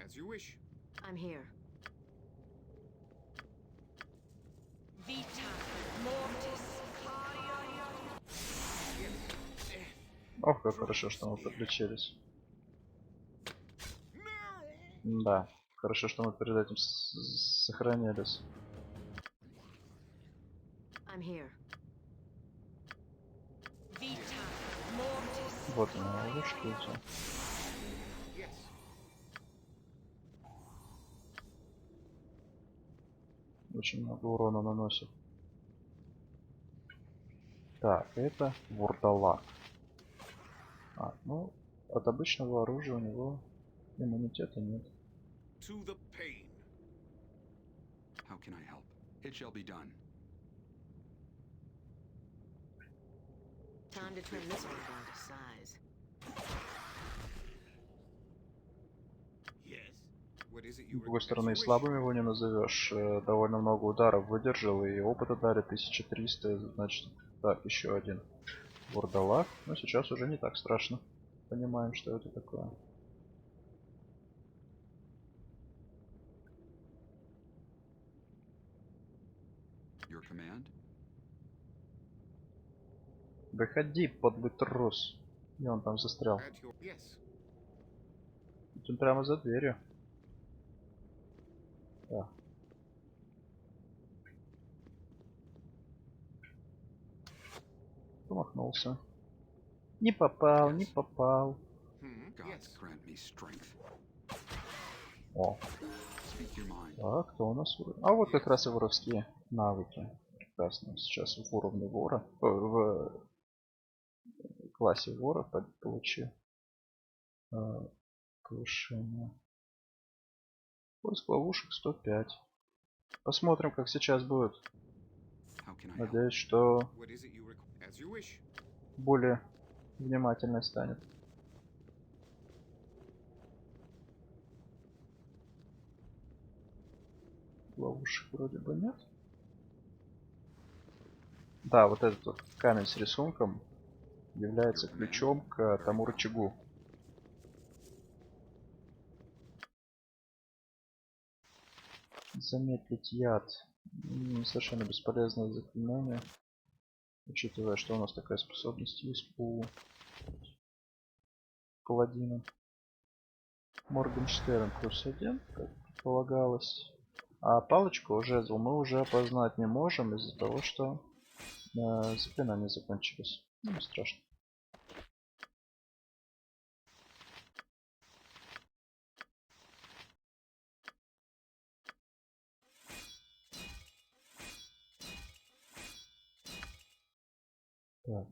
D: As you wish.
C: I'm here.
G: Vita Mortis.
A: Ох, как хорошо, что мы подключились. Да, хорошо, что мы перед этим сохранились.
C: I'm here.
G: Vita Mortis.
A: Вот они, ловушки эти.
D: Yes.
A: Очень много урона наносит. Так, это вурдалак. Ну, от обычного оружия у него иммунитета нет.
D: To the pain.
B: How can I help? It shall be done.
C: Time to trim this one down to size.
E: Yes.
D: What is it
A: С
D: you...
A: другой
D: as
A: стороны,
D: you
A: и
D: wish.
A: слабым его не назовешь. Довольно много ударов выдержал, и опыта дали 1300, значит, так, еще один вурдалак. Но сейчас уже не так страшно. Понимаем, что это такое.
B: Your command?
A: Выходи, подлый трус. И он там застрял.
D: At your yes.
A: Он прямо за дверью. Да. Промахнулся. Не попал, не попал.
B: Gods
D: Yes.
B: grant me strength.
A: О,
B: Speak your mind.
A: а кто у нас? А вот как раз и воровские навыки. Прекрасно. Сейчас в уровне вора. В классе вора получил повышение. Поиск ловушек 105. Посмотрим, как сейчас будет.
B: How can I help?
A: Надеюсь, что
D: What is it you require? As you wish.
A: более внимательной станет. Ловушек вроде бы нет. Да, вот этот вот камень с рисунком является ключом к тому рычагу. Замедлить яд. Совершенно бесполезное заклинание. Учитывая, что у нас такая способность есть у паладина. Моргенштерн +1, как предполагалось. А палочку, жезл, мы уже опознать не можем из-за того, что заклинания закончились. Ну, не страшно. Так.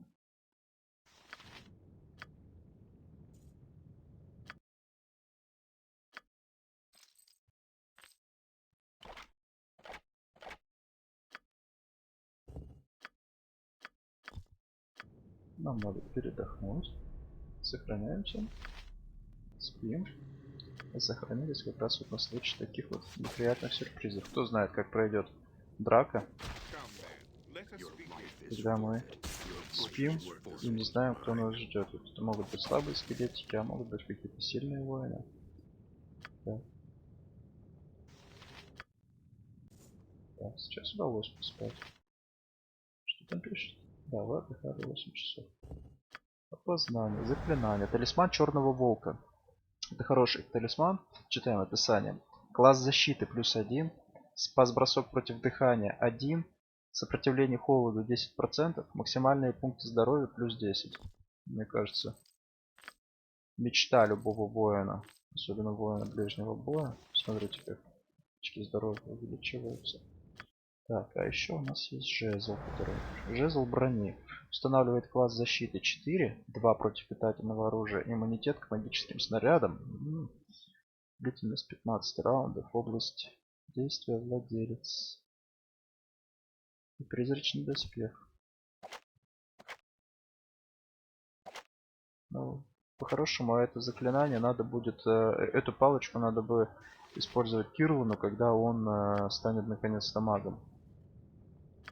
A: Нам надо передохнуть. Сохраняемся. Спим. Сохранились как раз вот на случай таких вот неприятных сюрпризов. Кто знает, как пройдет драка,
D: Come then. Let us
F: Your
D: begin.
F: life is
A: когда мы
F: forfeit. Your
A: спим
F: life is worth
A: и не знаем, кто нас ждет. Это могут быть слабые скелетики, а могут быть какие-то сильные воины. Да. Так, сейчас удалось поспать. Что там пишет? Да, вы отдыхали 8 часов. Опознание, заклинание. Талисман черного волка. Это хороший талисман. Читаем описание. Класс защиты +1. Спас-бросок против дыхания 1. Сопротивление холоду 10%. Максимальные пункты здоровья +10. Мне кажется, мечта любого воина. Особенно воина ближнего боя. Смотрите, как очки здоровья увеличиваются. Так, а еще у нас есть жезл, который... Жезл брони. Устанавливает класс защиты 4, 2 против питательного оружия, иммунитет к магическим снарядам. Длительность 15 раундов, область действия владелец. И призрачный доспех. Ну, по-хорошему, это заклинание надо будет... эту палочку надо бы использовать Кирлану, когда он станет наконец-то магом.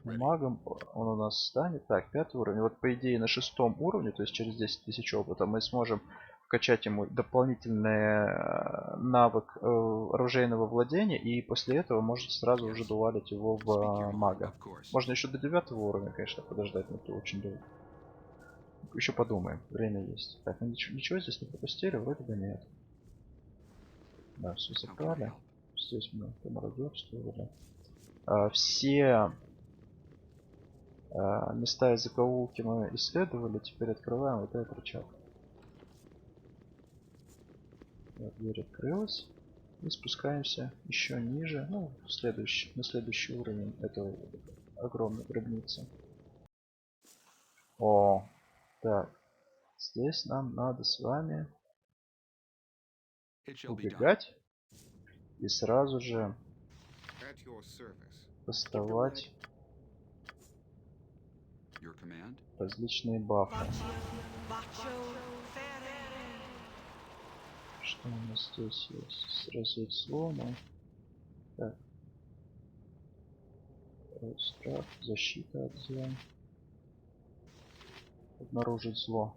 A: Магом он у нас станет. Так, 5 уровень. Вот по идее на 6-м уровне, то есть через 10 тысяч опыта, мы сможем вкачать ему дополнительный навык оружейного владения, и после этого может сразу уже дуалить его
B: Speak
A: в
B: your mind,
A: мага.
B: of course.
A: Можно еще до 9 уровня, конечно, подождать, но это очень долго. Еще подумаем, время есть. Так, мы ничего здесь не пропустили? Вроде бы нет. Да, все
B: How can I
A: забрали.
B: help?
A: Здесь мы помародерствовали. Все места и закоулки мы исследовали, теперь открываем вот этот рычаг. Вот, дверь открылась. И спускаемся еще ниже, ну, на следующий уровень этого огромной гробницы. О, так. Здесь нам надо с вами
B: It shall be done.
A: убегать и сразу же
D: At your service.
A: доставать
B: Your command?
A: различные бафы.
G: Bacio Ferre.
A: Что у нас здесь есть? Сразить слома. Так. Страх, защита от зла. Обнаружить зло.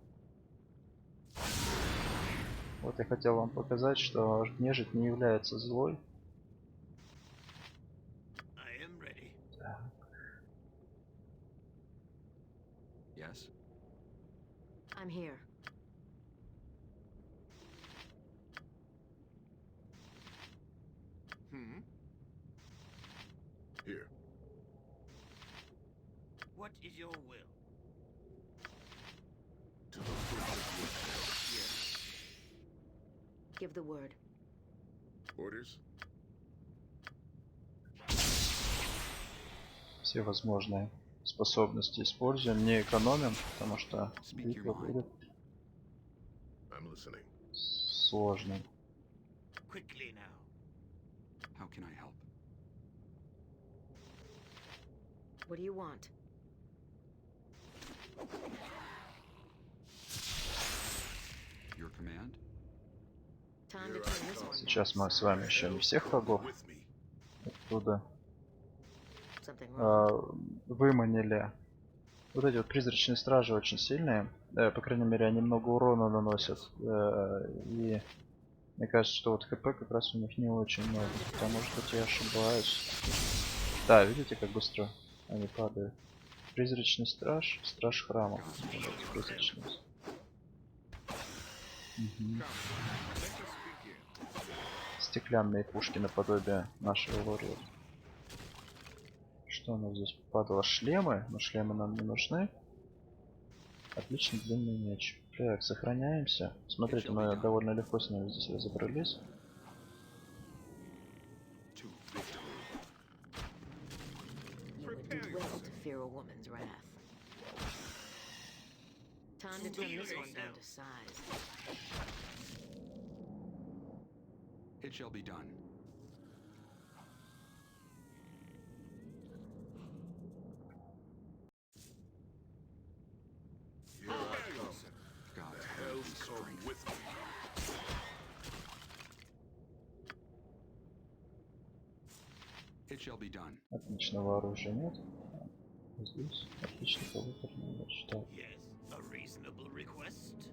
A: Вот я хотел вам показать, что нежить не является злой.
E: I am ready.
B: Yes.
C: I'm here.
E: What is your will?
F: To the foot of your
C: Give the word.
F: orders.
A: Все возможные способности используем, не экономим, потому что битва будет
F: I'm listening.
A: сложной.
E: Quickly now.
B: How can I help?
C: What do you want?
B: Your command?
C: Time to turn this one
A: Сейчас
C: down
A: мы
C: to
A: с вами
C: size.
A: еще не всех врагов
F: With me.
A: оттуда
C: Something wrong.
A: выманили. Вот эти вот призрачные стражи очень сильные. По крайней мере, они много урона наносят. И мне кажется, что вот хп как раз у них не очень много. Хотя, может быть, я ошибаюсь. Да, видите, как быстро они падают. Призрачный страж, страж храма. Вот, призрачный. Мгм.
D: Come, let us begin.
A: Стеклянные пушки наподобие нашего лорда. Что у нас здесь падало? Шлемы, но шлемы нам не нужны. Отличный длинный меч. Так, сохраняемся. Смотрите, мы довольно легко с ними здесь разобрались.
F: To victory.
C: You would do well to fear a woman's wrath. Time to turn this one down to size.
B: It shall be done.
F: Here I come.
B: God's
F: Hell
B: holy
F: come
B: strength.
F: with me.
B: It shall be done.
A: Отличного оружия нет. Здесь отличный полуторный меч. Так,
E: Yes, a reasonable request.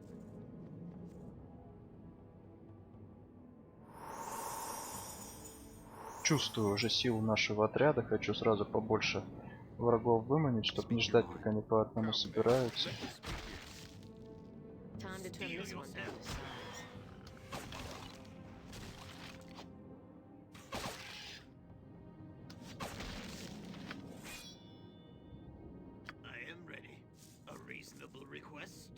A: чувствую уже силу нашего отряда. Хочу сразу побольше врагов выманить, чтобы не ждать, как они по одному собираются.
C: Time to turn this one down to size.
E: I am ready. A reasonable request.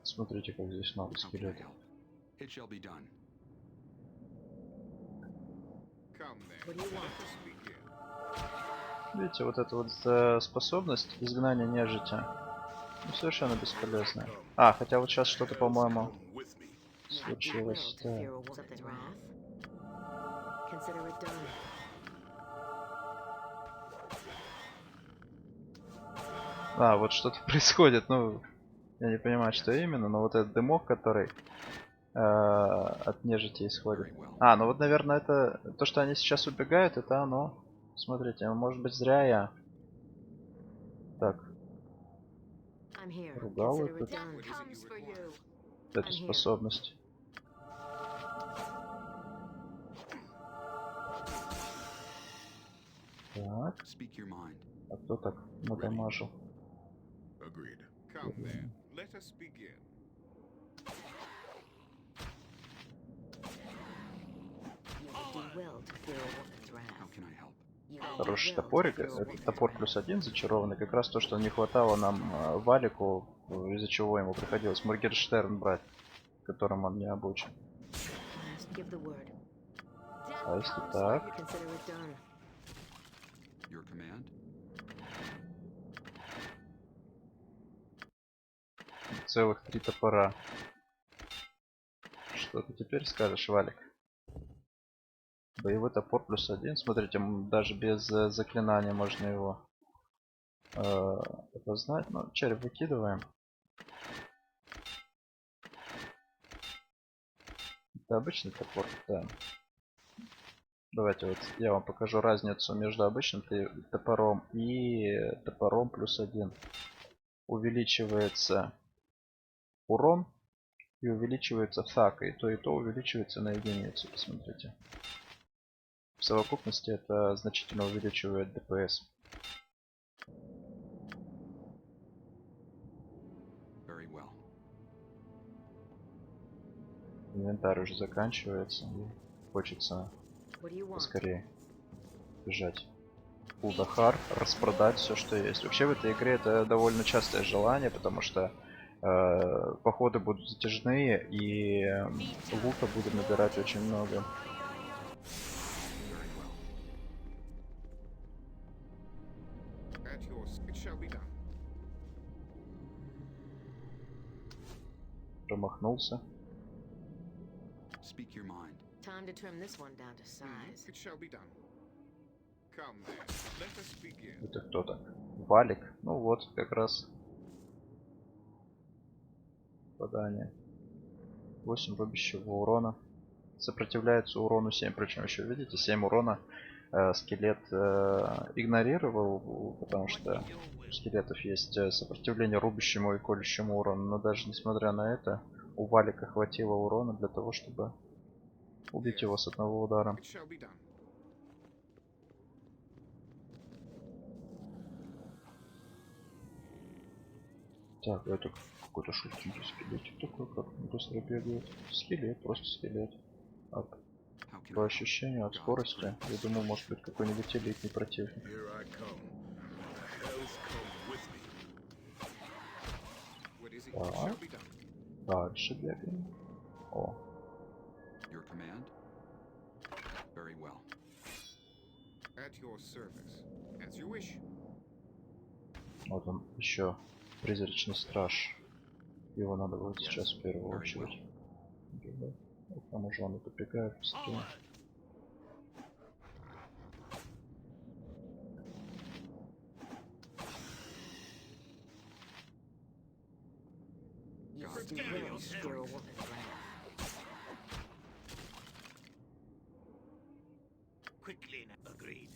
A: Смотрите, как здесь много
B: How can I
A: скелетов.
B: help? It shall be done.
D: Come then,
C: What do you
D: let
C: want?
D: us begin.
A: Видите, вот эта вот способность изгнания нежити, ну, совершенно бесполезная. А, хотя вот сейчас что-то, по-моему,
F: Come with me.
C: You would do well
A: случилось.
C: to
A: Да.
C: fear a woman's wrath. Consider it done.
A: А, вот что-то происходит, ну, я не понимаю, что именно, но вот этот дымок, который от нежити исходит.
B: Very well.
A: А, ну вот, наверное, это то, что они сейчас убегают, это оно. Смотрите, может быть, зря я так
C: I'm here.
A: ругал
C: Consider
A: эту,
C: it done.
D: What is it you require?
A: эту
C: I'm here.
A: способность. Так,
B: Speak your mind.
A: а кто так надамажил?
F: Agreed.
D: Come then, let us begin.
C: You would do well to fear a woman's
B: How
C: wrath.
B: can I help?
C: You would do
A: Хороший
C: well to
A: топорик.
C: fear a
A: Это
C: woman's
A: топор
C: wrath.
A: +1 зачарованный. Как раз то, что не хватало нам Валику, из-за чего ему приходилось Моргенштерн брать, которым он не обучен.
C: Just give the word.
A: А если так?
C: Consider it done.
B: Your command?
A: Целых 3 топора. Что ты теперь скажешь, Валик? Боевой топор +1. Смотрите, даже без заклинания можно его опознать. Ну, череп выкидываем. Это обычный топор, да. Давайте вот я вам покажу разницу между обычным топором и топором +1. Увеличивается урон и увеличивается фака. И то увеличивается на единицу. Посмотрите. В совокупности это значительно увеличивает ДПС.
B: Very well.
A: Инвентарь уже заканчивается. И хочется
C: What do you want?
A: поскорее бежать. Кулдахар, распродать все, что есть. Вообще в этой игре это довольно частое желание, потому что походы будут затяжные и лута будет набирать очень много.
B: Very well.
D: At your it shall be done.
A: Промахнулся.
B: Speak your mind.
C: Time to trim this one down to size.
D: It shall be done. Come then, let us begin.
A: Это кто так? Валик. Ну вот, как раз. Попадание. 8 рубящего урона. Сопротивляется урону 7. Причем еще, видите, 7 урона скелет игнорировал, потому что у скелетов есть сопротивление рубящему и колющему урону. Но даже несмотря на это, у Валика хватило урона для того, чтобы убить его с одного удара.
D: It shall be done.
A: Так, это какой-то шутинный скелетик такой, как быстро бегает. Скелет, просто скелет. А
B: How can
A: по
B: I help?
A: ощущению от скорости, я думаю, может быть какой-нибудь элитный противник.
F: Here I come. The hells come with me.
D: What is it?
A: Ah.
D: It shall be done.
A: Дальше бегаем. О,
B: Your command? Very well.
D: At your service. As you wish.
A: вот он еще призрачный страж. Его надо будет сейчас в первую очередь. Потому что он подбегает быстрее.
C: You do well to fear a woman's wrath.
E: Quickly now. Agreed.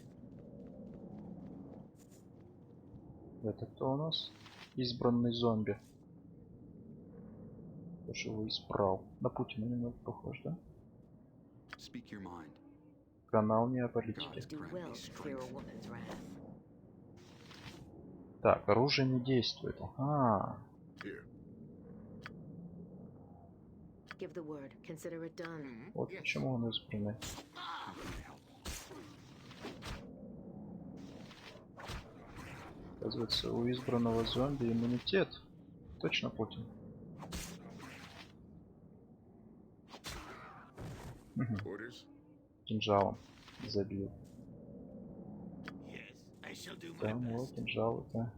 A: Это кто у нас? Избранный зомби. Тоже его избрал. На Путина немного похож, да?
B: Speak your mind.
A: Канал не о политике.
B: Gods
C: Do
B: grant
C: well
B: me
C: to fear a
B: strength.
C: woman's wrath.
A: Так, оружие не действует. Ага.
F: Here.
C: Give the word. Consider it done.
A: Вот
D: Yes.
A: почему он избранный.
B: How can I help?
A: Оказывается, у избранного зомби иммунитет. Точно Путин.
F: Orders?
A: Кинжалом забил.
E: Yes, I shall do my
A: Там вот
E: best.
A: кинжал, да.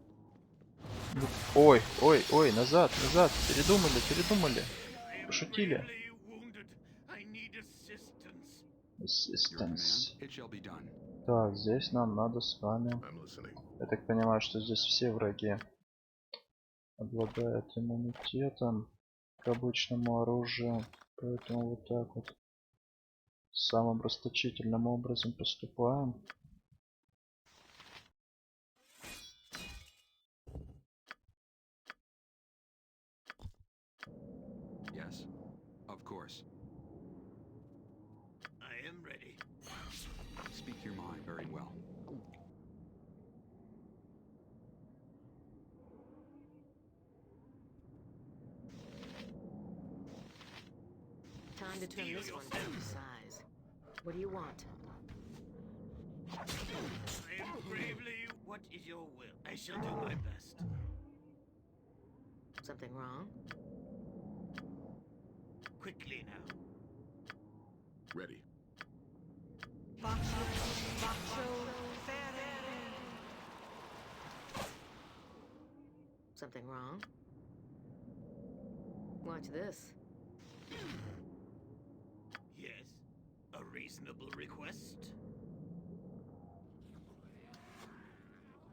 A: Ну, ой, ой, ой, назад, назад. Передумали.
E: I am
A: Пошутили.
E: gravely wounded. I need assistance.
B: Your
A: Assistance.
B: command? It shall be done.
A: Так, здесь нам надо с вами.
F: I'm listening.
A: Я так понимаю, что здесь все враги обладают иммунитетом к обычному оружию. Поэтому вот так вот самым расточительным образом поступаем.
B: Yes, of course.
E: I am ready.
B: Speak your mind. Very well.
C: Time to trim this one down to size. What do you want?
E: I am gravely. What is your will? I shall do my best.
C: Something wrong?
E: Quickly now.
F: Ready.
G: Bacio Ferrer.
C: Something wrong? Watch this.
E: Yes, a reasonable request.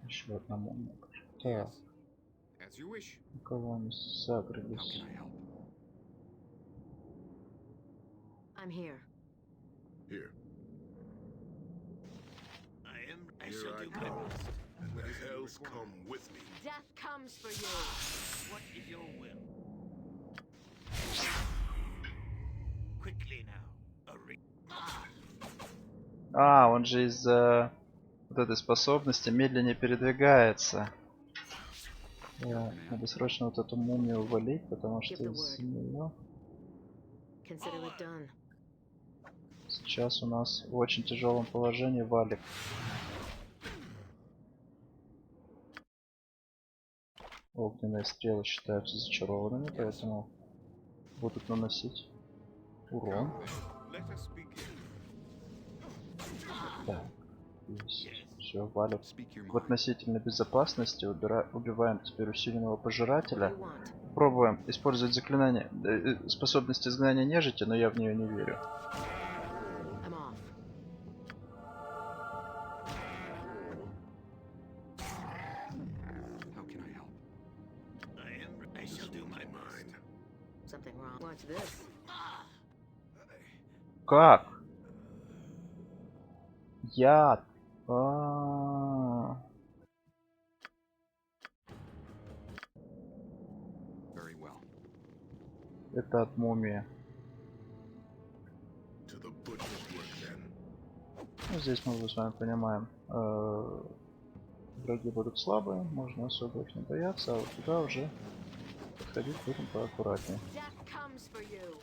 A: Еще одному. Так,
D: Yes. As you wish.
A: у кого они
B: How
A: сагрились?
B: can I help?
C: I'm here.
F: Here.
E: I
F: Here
E: shall
F: I
E: do my
F: come.
E: best.
F: The hells come with me.
C: Death comes for you.
E: What is your will? Quickly now.
A: А, он же из-за вот этой способности медленнее передвигается. Да, надо срочно вот эту мумию валить, потому что из нее
C: Consider it done.
A: сейчас у нас в очень тяжелом положении Валик. Огненные стрелы считаются зачарованными, поэтому будут наносить урон.
D: Let us begin.
A: Так, все, валят.
B: Speak your
A: В
B: mind.
A: относительной безопасности убиваем теперь усиленного пожирателя.
C: What do you want?
A: Пробуем использовать заклинание, способность изгнания нежити, но я в нее не верю.
C: I'm off.
B: How can I help?
E: I shall do my best.
C: Something wrong. Watch this.
A: Как? Яд. А-а-а.
B: Very well.
A: Это от мумии.
F: To the butcher's work then.
A: Ну, здесь мы с вами понимаем, враги будут слабые, можно особо их не бояться, а вот туда уже подходить будем поаккуратнее.
C: Death comes for you.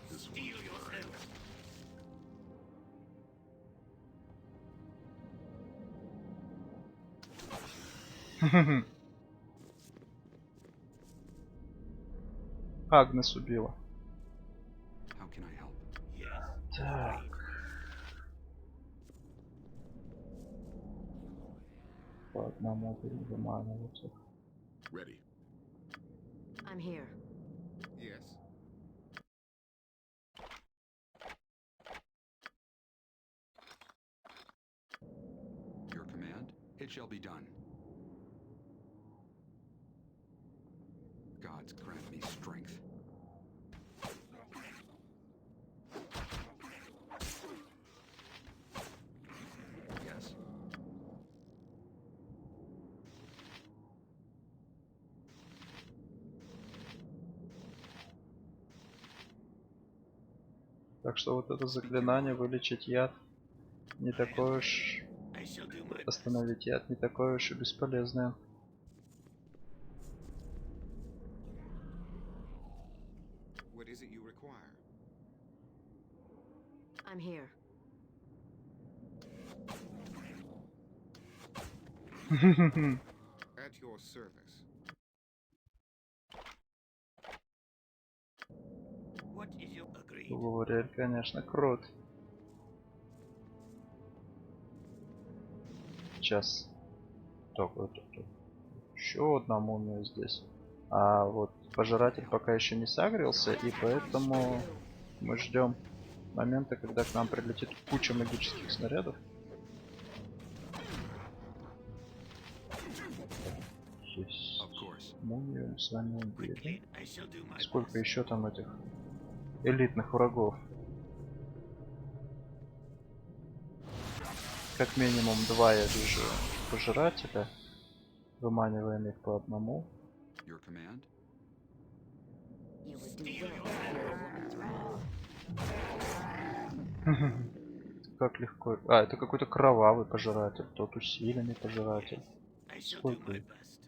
F: This one.
E: Heal yourself.
A: Агнес убила.
B: How can I help?
E: Yes.
A: Так. По одному будем выманивать их.
F: Ready.
C: I'm here.
D: Yes.
B: Your command? It shall be done. Gods grant me strength. Yes.
A: Так что вот это заклинание вылечить яд не такое уж,
E: I shall do my best.
A: остановить яд не такое уж и бесполезное.
D: What is it you require?
C: I'm here.
D: At your service.
E: What is your agreed?
A: Лурель, конечно, крут. Сейчас. Так, вот тут. Еще одна мумия здесь. А вот пожиратель пока еще не согрелся, и поэтому мы ждем момента, когда к нам прилетит куча магических снарядов. Есть.
B: Of course.
A: Мумию мы с вами убили.
E: Quickly, I shall do my
A: Сколько
E: best.
A: еще там этих элитных врагов? Как минимум два я вижу пожирателя. Выманиваем их по одному.
B: Your command?
C: You would do well to fear a woman's wrath.
A: Как легко. А, это какой-то кровавый пожиратель, тот усиленный пожиратель.
E: I shall do
A: Сколько
E: my
A: их?
E: best.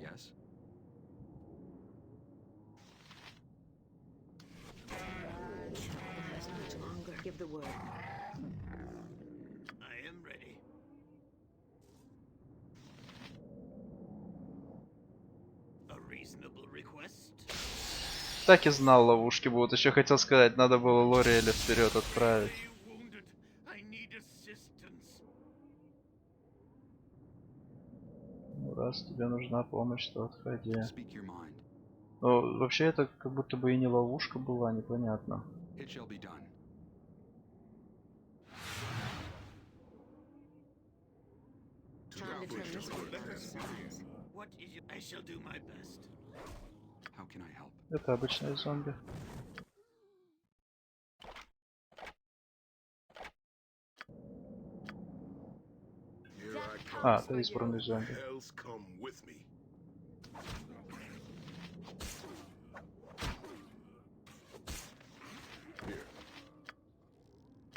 B: Yes.
C: Last much longer. Give the word.
E: I am ready. A reasonable request?
A: Так и знал, ловушки будут. Еще хотел сказать, надо было Лориэля вперед отправить.
E: Are you wounded? I need assistance.
A: Ну, раз тебе нужна помощь, то отходи.
B: Speak your mind.
A: Но вообще это как будто бы и не ловушка была, непонятно.
B: It shall be done.
C: Time to turn this one
D: Let
C: on
D: us
C: its
D: begin.
C: size.
E: What is your... I shall do my best.
B: How can I help?
A: Это обычные зомби.
F: Here I come.
A: А, это избранный зомби.
F: Hell's come with me. Here.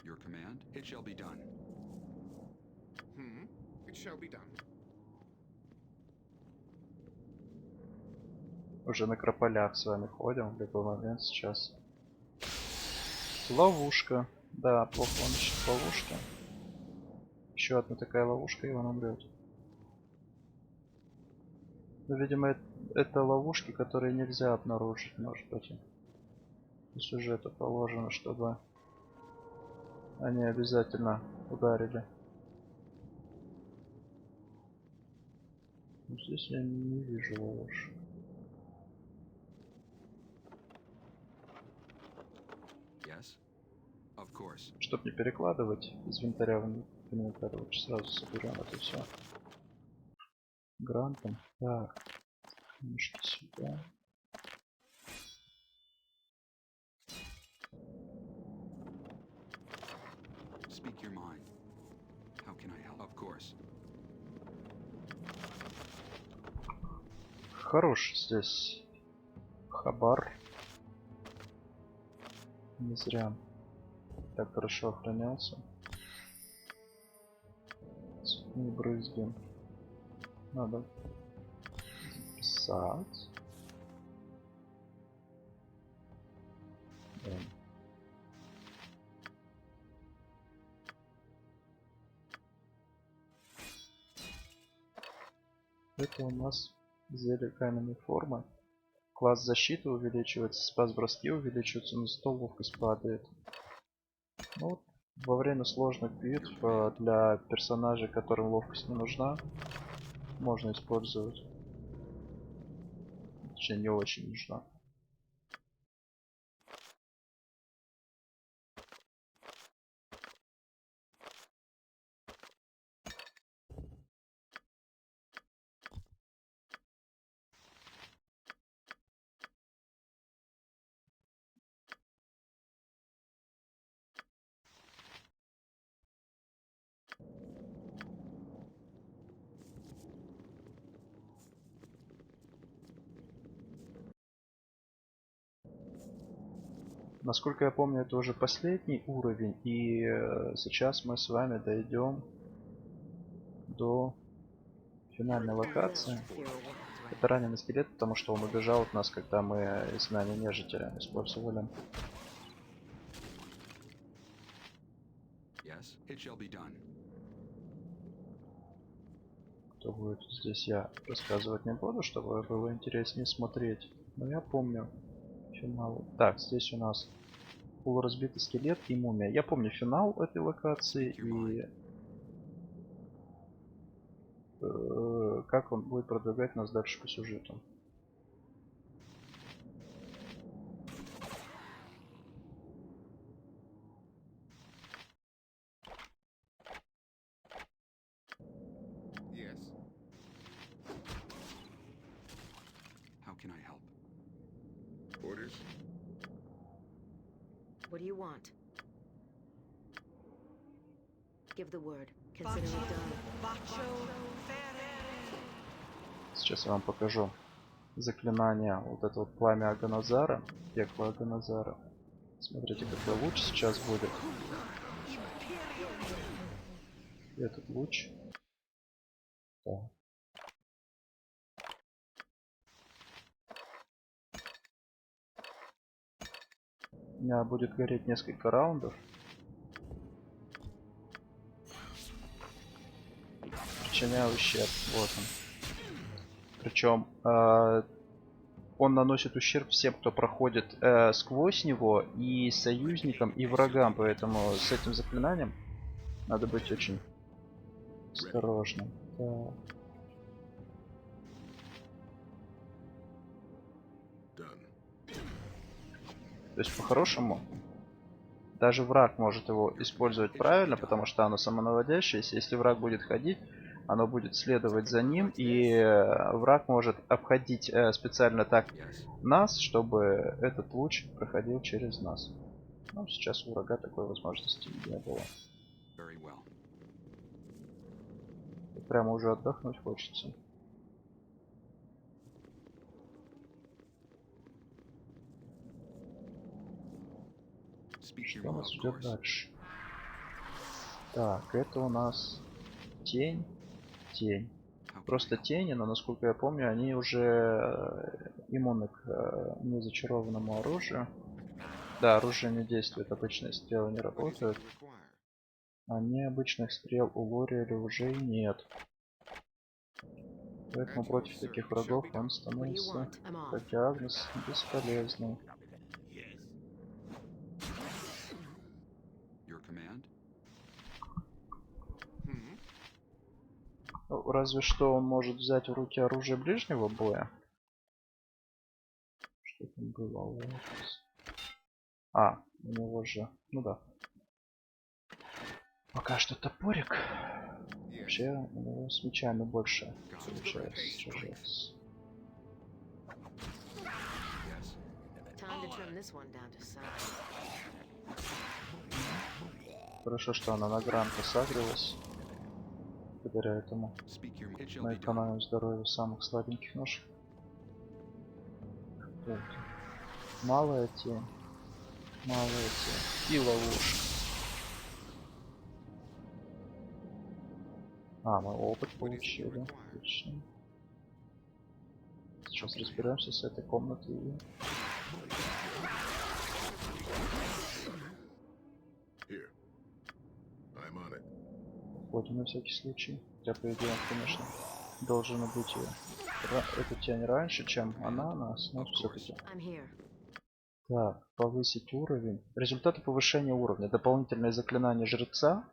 B: Your command? It shall be done.
D: It shall be done.
A: Уже на крополях с вами ходим в любой момент сейчас. Ловушка. Да, плохо он ищет ловушки. Еще одна такая ловушка, и он умрет. Но, видимо, это ловушки, которые нельзя обнаружить, может быть. По сюжету положено, чтобы они обязательно ударили. Но здесь я не вижу ловушек.
B: Yes? Of course.
A: Чтоб не перекладывать из инвентаря в инвентарь, лучше сразу соберем это все. Грантом. Так. Немножко сюда.
B: Speak your mind. How can I help? Of course.
A: Хорош здесь хабар. Не зря так хорошо охранялся. Цветные брызги. Надо записать. Да. Это у нас зелье каменной формы. Класс защиты увеличивается, спас броски увеличивается, но зато ловкость падает. Ну, вот, во время сложных битв для персонажей, которым ловкость не нужна, можно использовать. Точнее, не очень нужна. Насколько я помню, это уже последний уровень, и сейчас мы с вами дойдем до финальной локации. Это раненый скелет, потому что он убежал от нас, когда мы изгнание нежити использовали.
B: Yes, it shall be done.
A: Кто будет здесь, я рассказывать не буду, чтобы было интереснее смотреть. Но я помню финал. Так, здесь у нас полуразбитый скелет и мумия. Я помню финал этой локации и как он будет продвигать нас дальше по сюжету.
D: Yes.
B: How can I help?
D: Orders?
C: What do you want? Give the word. Consider it done.
G: Bacho Ferre.
A: Сейчас я вам покажу заклинание вот это вот пламя Аганазара, пекло Аганазара. Смотрите, какой луч сейчас будет. Этот луч. Так. У меня будет гореть несколько раундов. Причиняю ущерб. Вот он. Причем он наносит ущерб всем, кто проходит сквозь него, и союзникам, и врагам. Поэтому с этим заклинанием надо быть очень осторожным. Так.
F: Done.
A: То есть по-хорошему даже враг может его использовать правильно, потому что оно самонаводящееся. Если враг будет ходить, оно будет следовать за ним, и враг может обходить специально так нас, чтобы этот луч проходил через нас. Но сейчас у врага такой возможности не было.
B: Very well.
A: Прямо уже отдохнуть хочется.
B: Speak your
A: Что
B: mind,
A: нас
B: of
A: ждет
B: course.
A: дальше? Так, это у нас тень. Тень.
B: How can
A: Просто
B: I help?
A: тени, но насколько я помню, они уже иммунны к незачарованному оружию. Да, оружие не действует, обычные стрелы не
D: What is it
A: работают.
D: you require?
A: А необычных стрел у Лориэля уже и нет. Поэтому
D: At your
A: против таких
D: service shall
A: врагов
D: be
A: он
D: done.
C: What do you
A: становится,
C: want? I'm off.
A: как диагноз, бесполезным.
E: Yes.
B: Your command?
D: Hmm?
A: Ну, разве что он может взять в руки оружие ближнего боя. Что там было у вас? А, у него же... Ну да. Пока что топорик.
D: Yes.
A: Вообще, у него с мечами больше
B: Got it.
A: получается сражаться.
B: Yes.
C: Time to trim this one down to size.
A: Хорошо, что она на гранта сагрилась. Благодаря этому
B: Speak your mind. It shall
A: мы
B: be done.
A: экономим здоровье самых слабеньких ножек. Вот. Малая тень. Малая тень. И ловушка. А, мы опыт
D: What is it you
A: получили.
D: require?
A: Отлично. Сейчас разберемся с этой комнатой.
F: Here. I'm on it.
A: Входим на всякий случай. Хотя, по идее, он, конечно, должен быть эту тень раньше, чем она нас, но все-таки.
C: I'm here.
A: Так, повысить уровень. Результаты повышения уровня. Дополнительное заклинание жреца.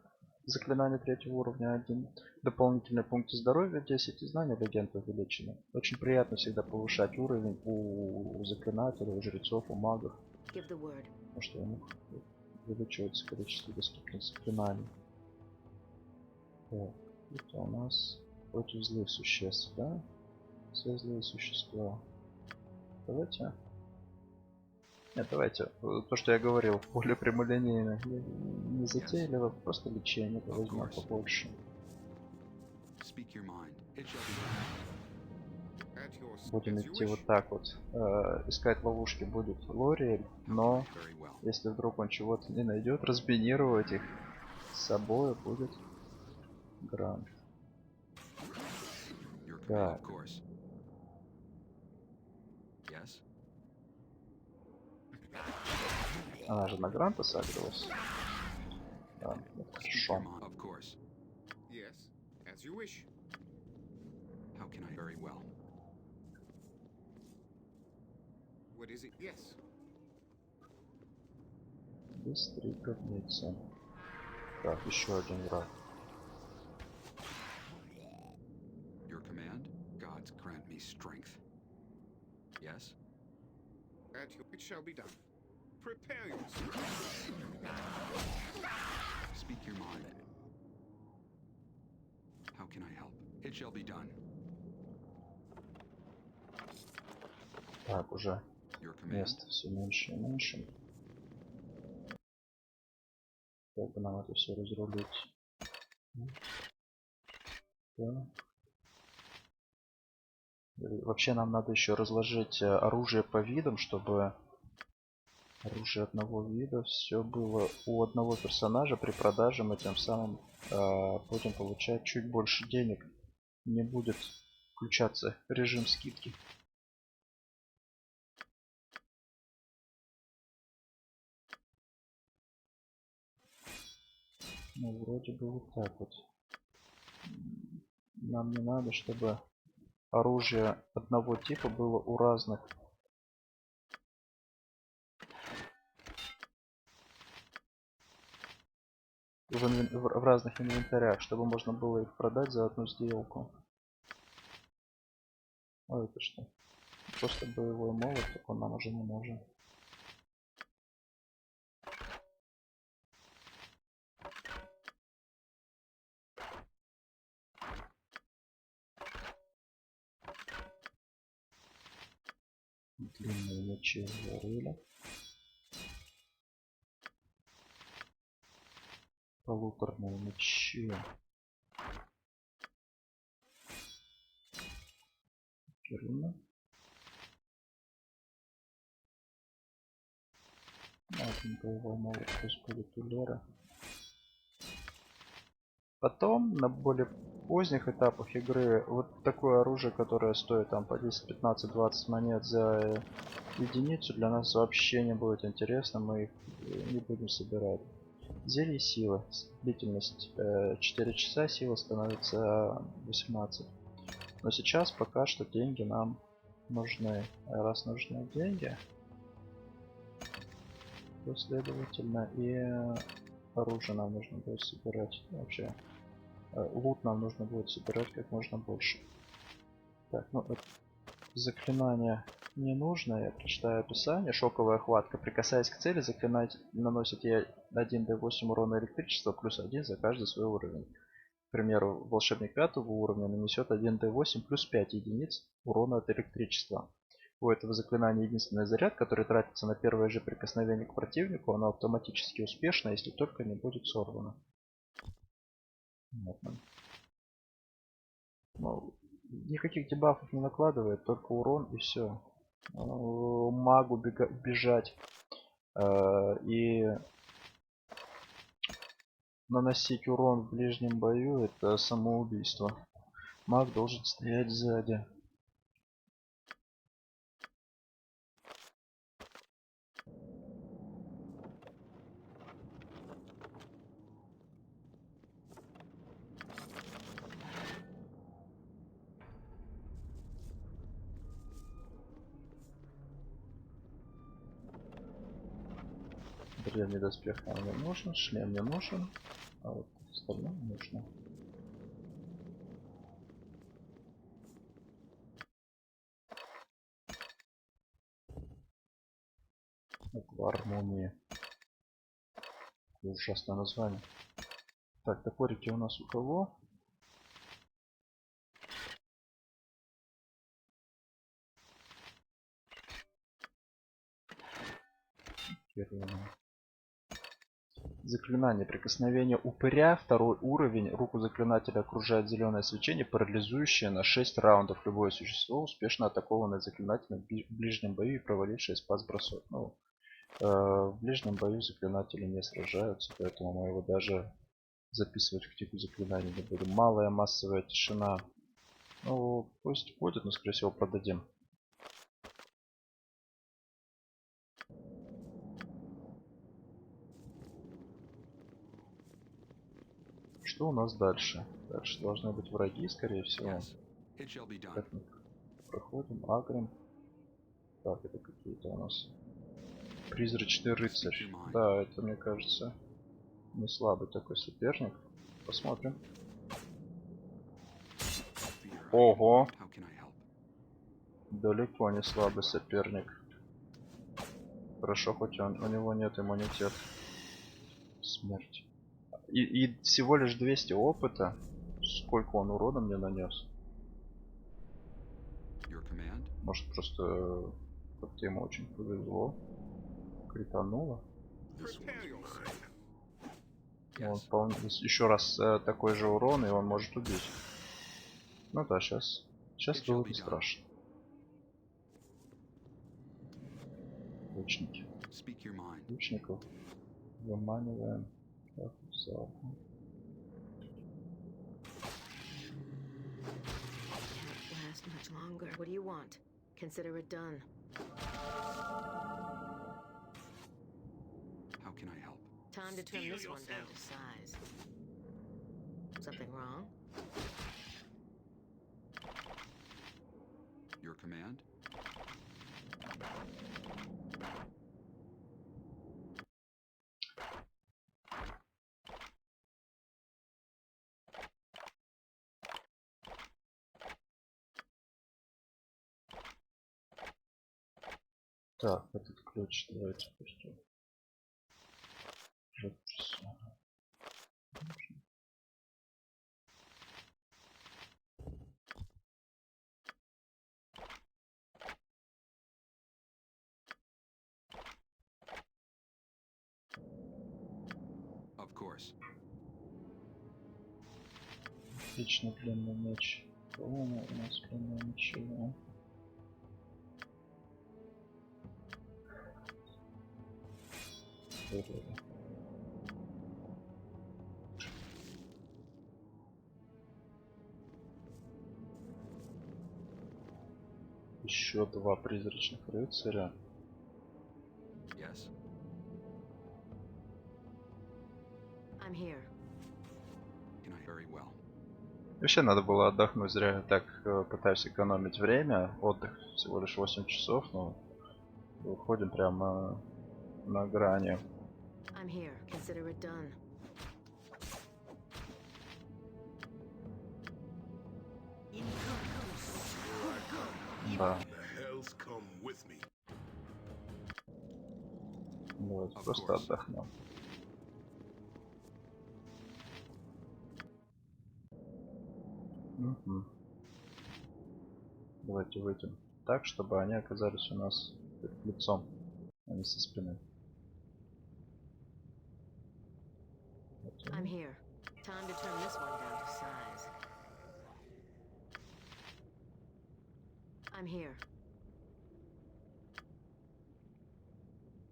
A: Заклинание 3 уровня 1. Дополнительные пункты здоровья 10 и знания легенды увеличены. Очень приятно всегда повышать уровень у заклинателей, у жрецов, у магов.
C: Give the word.
A: Потому что у них увеличивается количество доступных заклинаний. Так, это у нас против злых существ, да? Все злые существа. Давайте. Нет, давайте. То, что я говорил, более прямолинейно. Не затейливо, просто лечение возьмем побольше.
B: Speak your mind. It shall be done.
D: At your
A: Будем
D: as you
A: идти
D: wish.
A: вот так вот. Искать ловушки будет Лориэль, но
B: Very well.
A: если вдруг он чего-то не найдет, разбинировать их с собой будет Грант.
B: Your command,
A: Так.
B: of course. Yes.
A: Она же на Гранта сагрилась. Да, это
B: Speak your
A: хорошо.
B: mind, of course.
D: Yes. As you wish.
B: How can I? Very well.
D: What is it? Yes.
A: Быстрее гробница. Так, еще один враг.
B: Your command? Gods grant me strength. Yes.
D: At your it shall be done. Prepare yourself.
B: Speak your mind. How can I help? It shall be done.
A: Так, уже
B: Your command?
A: места все меньше и меньше. Как бы нам это все разрулить? Да. И вообще нам надо еще разложить оружие по видам, чтобы оружие одного вида все было у одного персонажа при продаже. Мы тем самым будем получать чуть больше денег. Не будет включаться режим скидки. Ну, вроде бы вот так вот. Нам не надо, чтобы оружие одного типа было у разных. В разных инвентарях, чтобы можно было их продать за одну сделку. А это что? Просто боевой молот, так он нам уже не нужен. Длинные мечи зарыли. Полуторные мечи. Кирина. Один боевой молот пусть будет у Леры. Потом на более поздних этапах игры вот такое оружие, которое стоит там по 10, 15, 20 монет за единицу, для нас вообще не будет интересно, мы их не будем собирать. Зелье силы, длительность 4 часа, сила становится 18. Но сейчас пока что деньги нам нужны. А раз нужны деньги, то следовательно и оружие нам нужно будет собирать. Вообще лут нам нужно будет собирать как можно больше. Так, ну заклинание не нужно, я прочитаю описание. Шоковая хватка. Прикасаясь к цели, заклинатель наносит ей 1d8 урона электричества плюс 1 за каждый свой уровень. К примеру, волшебник 5 уровня нанесет 1d8 плюс 5 единиц урона от электричества. У этого заклинания единственный заряд, который тратится на первое же прикосновение к противнику, оно автоматически успешно, если только не будет сорвано. Ну, никаких дебафов не накладывает, только урон и все. Магу бежать и наносить урон в ближнем бою — это самоубийство. Маг должен стоять сзади. Древний доспех нам не нужен, шлем не нужен, а вот остальное нужно. Уклар мумии. Ужасное название. Так, топорики у нас у кого? Заклинание. Прикосновение упыря. Второй уровень. Руку заклинателя окружает зеленое свечение, парализующее на 6 раундов. Любое существо, успешно атакованное заклинателем в ближнем бою и провалившее спас-бросок. Ну, в ближнем бою заклинатели не сражаются, поэтому мы его даже записывать в типу заклинаний не будем. Малая массовая тишина. Ну, пусть будет, но скорее всего продадим. Что у нас дальше? Дальше должны быть враги, скорее всего.
B: Yes, it shall be done.
A: Как мы проходим, агрим. Так, это какие-то у нас. Призрачный рыцарь. Да, это, мне кажется, не слабый такой соперник. Посмотрим.
B: Fear,
A: Ого!
B: how can I help?
A: Далеко не слабый соперник. Хорошо, хоть у него нет иммунитета. Смерть. И всего лишь 200 опыта. Сколько он урона мне нанес?
B: Your command?
A: Может, просто как-то ему очень повезло. Критануло.
F: This
D: Prepare
F: one's
D: yourself.
F: mine.
A: Он
B: Yes.
A: вполне еще раз такой же урон, и он может убить. Ну да, сейчас было бы страшно. Лучники.
B: Speak your mind.
A: Лучников выманиваем. Так, залпом.
C: Can't last much longer. What do you want? Consider it done.
B: How can I help?
C: Time to trim
E: Steel
C: this one down
E: yourself.
C: to size. Something wrong?
B: Your command?
A: Так, этот ключ давайте пустим. Репрессия.
B: Of course.
A: Отличный длинный меч. По-моему, у нас длинный меч. Еще 2 призрачных рыцаря.
B: Yes.
C: I'm here.
B: Can I very well?
A: Вообще надо было отдохнуть, зря я так пытаюсь экономить время. Отдых всего лишь 8 часов, но выходим прямо на грани.
C: I'm here. Consider it done.
A: Да,
F: The hells come with me.
A: давайте
B: Of
A: просто
B: course.
A: отдохнем. Мгм. Давайте выйдем так, чтобы они оказались у нас перед лицом, а не со спины. Вот
C: I'm
A: они.
C: here. Time to turn this one down to size. I'm here.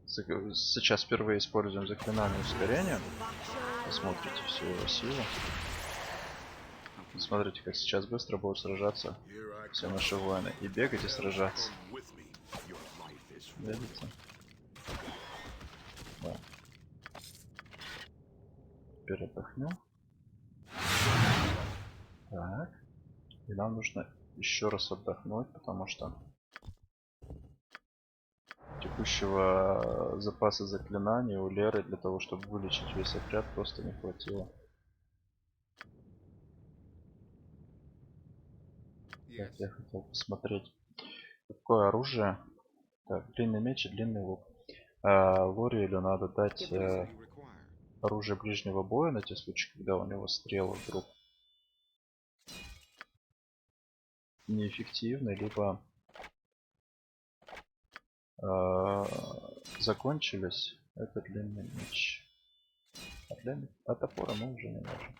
A: Сейчас впервые используем заклинание ускорения. Посмотрите всю его силу. Смотрите, как сейчас быстро будут сражаться
F: Here I
A: все
F: come.
A: наши воины. И бегать, и сражаться.
F: Come with me.
B: Your life is
A: Видите? Да. Теперь отдохнем. Так. И нам нужно еще раз отдохнуть, потому что текущего запаса заклинаний у Леры для того, чтобы вылечить весь отряд, просто не хватило.
D: Yes.
A: Так, я хотел посмотреть, какое оружие. Так, длинный меч и длинный лук. Лориэлю надо дать
D: What does he require?
A: оружие ближнего боя на те случаи, когда у него стрелы вдруг неэффективны, либо закончились. Это длинный меч. А топора мы уже не можем.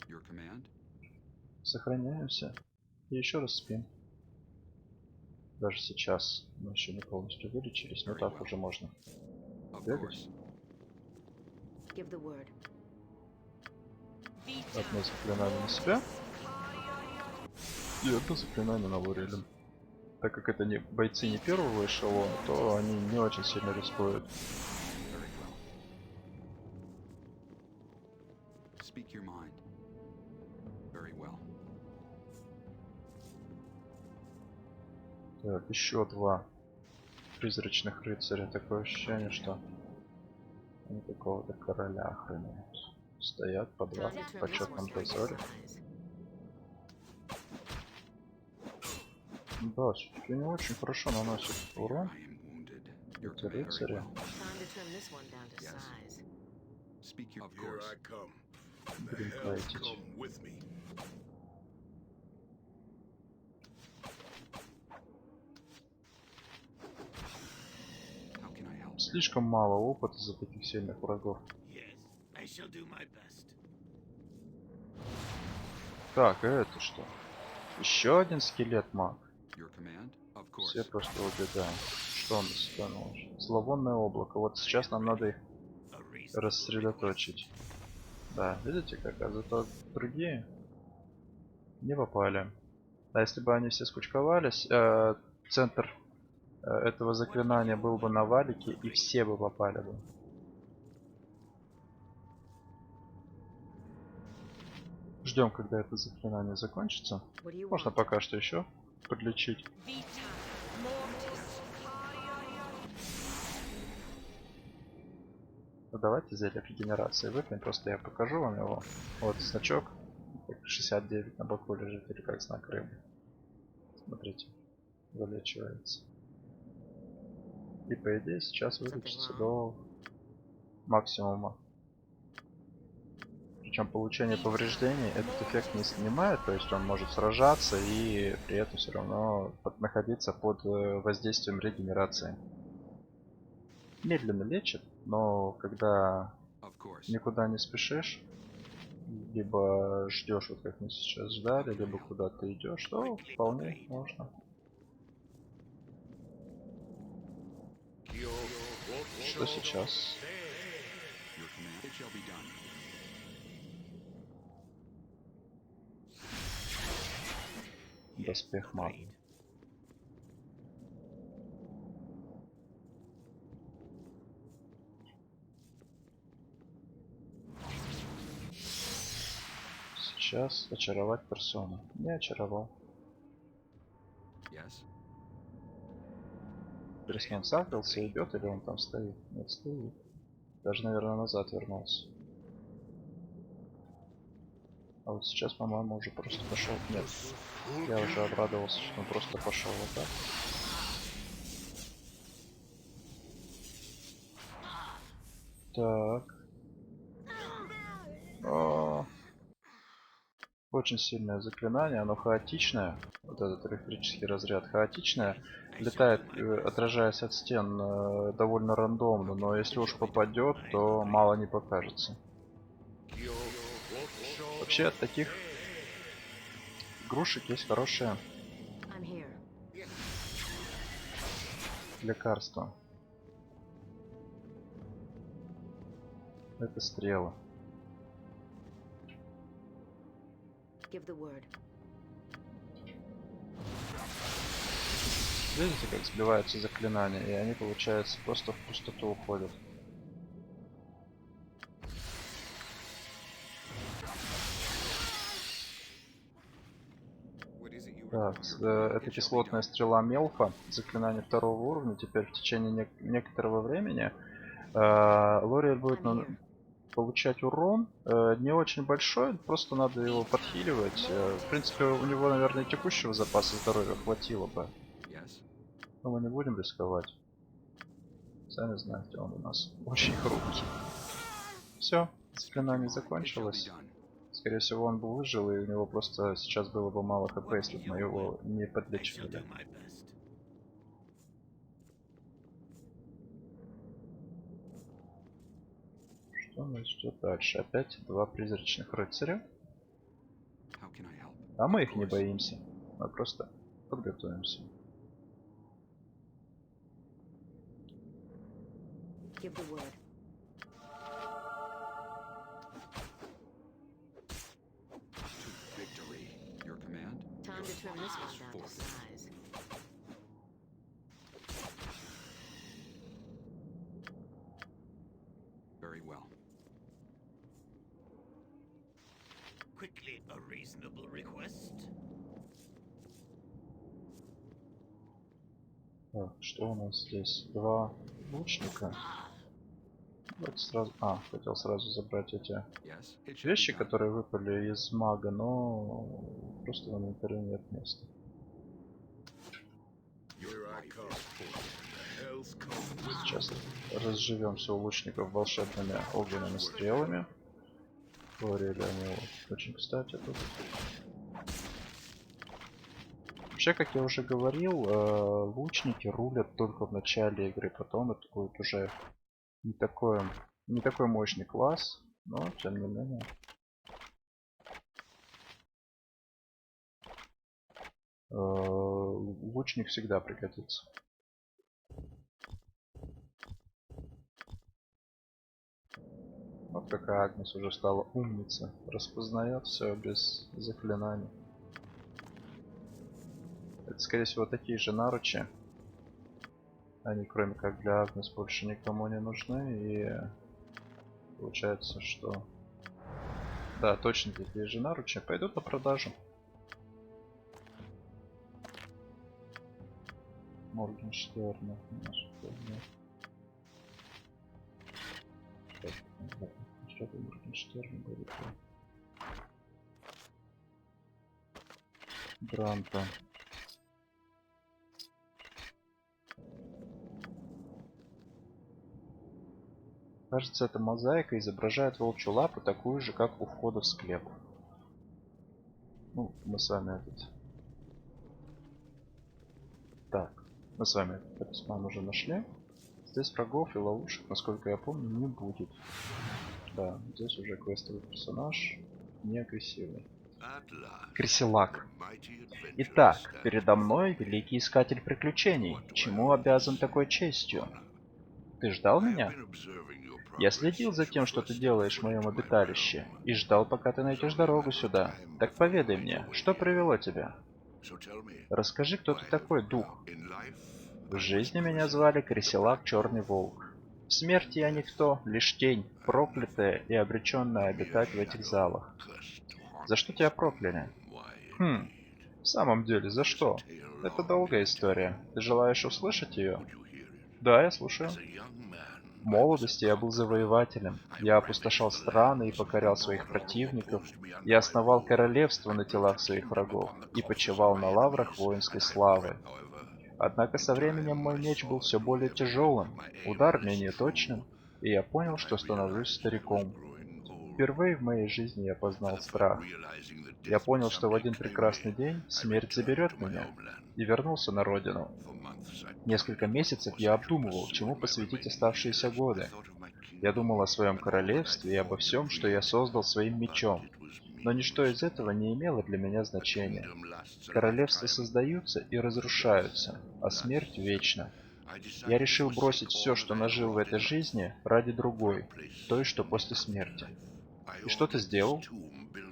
B: your command.
A: Сохраняемся. И еще раз спим. Даже сейчас мы еще не полностью вылечились, но так уже можно.
B: Of
A: Бегать.
B: course.
C: Give the word.
A: Одно заклинание на себя. И одно заклинание на Лориэлю. Так как это не бойцы не первого эшелона, то они не очень сильно рискуют.
B: Very well. Speak your mind. Very well.
A: Так, еще 2 призрачных рыцаря. Такое ощущение, что они какого-то короля охраняют. Стоят по 2
C: Time to
A: в
C: turn this
A: почетном
C: one down to
A: дозоре.
C: size.
A: Да, все-таки не очень хорошо наносит
B: Fear
A: урон.
B: I am wounded. Your
A: Эти
B: command. Very
A: рыцари.
B: well.
C: Time to turn this one down to
B: Yes.
C: size.
B: Speak your. Of
F: Here
B: course.
F: I come. The
A: Будем
F: hells
A: файтить.
F: come with me.
B: How can I help?
A: Слишком мало опыта за таких сильных врагов.
E: Yes, I shall do my best.
A: Так, а это что? Еще один скелет маг.
B: Your command. Of
A: Все
B: course.
A: просто убегаем. Что он на себя наложит? Зловонное облако. Вот сейчас нам надо их
E: A reasonable
A: рассредоточить. Да, видите как? А зато другие не попали. А если бы они все скучковались, центр этого заклинания был бы на валике, и все бы попали бы. Ждем, когда это заклинание закончится.
C: What do you
A: Можно
C: want?
A: пока что еще подлечить.
G: Vita mortis
A: Ну, давайте зелье регенерации выпьем, просто я покажу вам его. Вот значок 69 на боку лежит, или как знак рыбы. Смотрите, вылечивается. И по идее сейчас вылечится до максимума. Причем получение повреждений этот эффект не снимает, то есть он может сражаться и при этом все равно находиться под воздействием регенерации. Медленно лечит, но когда
B: Of course.
A: никуда не спешишь, либо ждешь, вот как мы сейчас ждали, либо куда-то идешь, то вполне можно. Что сейчас?
B: Your command. It shall be done.
A: Доспех мага. Сейчас очаровать персону. Не очаровал.
B: Yes?
A: Интересно, он сахался и идет или он там стоит? Нет, стоит. Даже, наверное, назад вернулся. А вот сейчас, по-моему, уже просто пошел. Нет, я уже обрадовался, что он просто пошел вот так. Так. О, очень сильное заклинание, оно хаотичное. Вот этот электрический разряд хаотичное. Летает, отражаясь от стен, довольно рандомно, но если уж попадет, то мало не покажется. Вообще от таких игрушек есть хорошее
C: I'm here.
A: лекарство. Это стрелы.
C: Give the word.
A: Видите, как сбиваются заклинания, и они, получается, просто в пустоту уходят.
D: What is it you
A: Так,
D: require?
A: это кислотная стрела Мелфа, заклинание второго уровня. Теперь в течение некоторого времени Лориэль будет
C: I'm here.
A: получать урон. Не очень большой, просто надо его подхиливать. В принципе, у него, наверное, текущего запаса здоровья хватило бы.
B: Yes?
A: Но мы не будем рисковать. Сами знаете, он у нас очень хрупкий. Все, заклинание
B: It shall be
A: закончилось.
B: done.
A: Скорее всего, он бы выжил, и у него просто сейчас было бы мало хп, если бы мы его не
E: I shall
A: подлечивали.
E: do my best.
A: Что нас ждет дальше? Опять два призрачных рыцаря.
B: How can I help?
A: А мы
B: Of
A: их не
B: course.
A: боимся. Мы просто подготовимся.
C: Give the word.
B: To victory. Your command?
C: Time to turn this one down to
B: Forward.
C: size.
B: Very well.
E: Quickly, a reasonable request.
A: Так, что у нас здесь? Два лучника. Давайте сразу... хотел сразу забрать эти
B: Yes? It shall be
A: вещи,
B: done.
A: которые выпали из мага, но просто в инвентаре нет места.
F: Here I come. Hell's come with
A: Сейчас разживемся у лучников волшебными огненными стрелами. Говорили они очень кстати тут. Вообще, как я уже говорил, лучники рулят только в начале игры, потом это будет уже не такой мощный класс, но тем не менее. Лучник всегда пригодится. Вот какая Агнес уже стала умница. Распознает все без заклинаний. Это, скорее всего, такие же наручи. Они, кроме как для Агнес, больше никому не нужны. И получается, что... Да, точно такие же наручи пойдут на продажу. Моргенштерна. Что-то Моргенштерна будет. Гранта. Кажется, эта мозаика изображает волчью лапу, такую же, как у входа в склеп. Ну, мы с вами этот... Так, мы с вами этот талисман уже нашли. Здесь врагов и ловушек, насколько я помню, не будет. Да, здесь уже квестовый персонаж, не агрессивный. Крисилак. Итак, передо мной великий искатель приключений. Чему обязан такой честью? Ты ждал меня? Я следил за тем, что ты делаешь в моем обиталище, и ждал, пока ты найдешь дорогу сюда. Так поведай мне, что привело тебя?
F: So tell me,
A: Расскажи, кто ты такой, дух.
F: in life,
A: В жизни меня звали Крисилак Черный Волк. В смерти я никто, лишь тень, проклятая и обреченная обитать в этих залах.
F: cursed to harm
A: За что тебя прокляли?
F: why
A: В самом деле, за что? Это долгая история. Ты желаешь услышать ее?
F: would you hear it?
A: Да, я слушаю.
F: As a young man,
A: В молодости я был завоевателем. Я опустошал страны и покорял своих противников. Я основал королевство на телах своих врагов и почивал на лаврах воинской славы. Однако со временем мой меч был все более тяжелым, удар менее точным, и я понял, что становлюсь стариком. Впервые в моей жизни я познал страх. Я понял, что в один прекрасный день смерть заберет меня, и вернулся на родину. Несколько месяцев я обдумывал, чему посвятить оставшиеся годы. Я думал о своем королевстве и обо всем, что я создал своим мечом. Но ничто из этого не имело для меня значения. Королевства создаются и разрушаются, а смерть вечна. Я решил бросить все, что нажил в этой жизни, ради другой, той, что после смерти. И что ты сделал?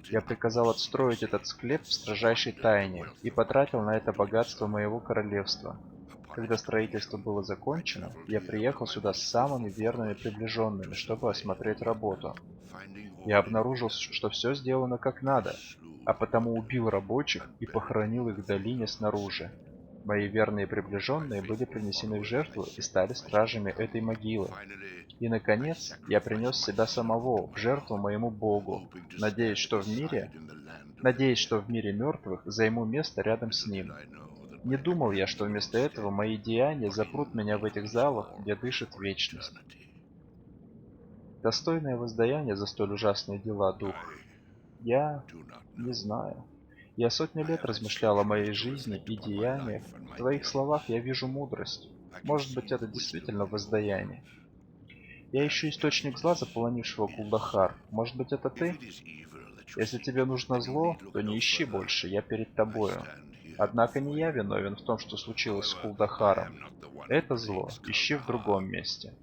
A: Я приказал отстроить этот склеп в строжайшей тайне и потратил на это богатство моего королевства. Когда строительство было закончено, я приехал сюда с самыми верными приближенными, чтобы осмотреть работу. Я обнаружил, что все сделано как надо, а потому убил рабочих и похоронил их в долине снаружи. Мои верные приближенные были принесены в жертву и стали стражами этой могилы. И, наконец, я принес себя самого в жертву моему Богу, надеясь, что в мире мертвых займу место рядом с ним. Не думал я, что вместо этого мои деяния запрут меня в этих залах, где дышит вечность. Достойное воздаяние за столь ужасные дела, дух. Я не знаю. Я сотни лет размышлял о моей жизни и деяниях. В твоих словах я вижу мудрость. Может быть, это действительно воздаяние. Я ищу источник зла, заполонившего Кулдахар. Может быть, это ты? Если тебе нужно зло, то не ищи больше, я перед тобою. Однако не я виновен в том, что случилось с Кулдахаром. Это зло ищи в другом месте.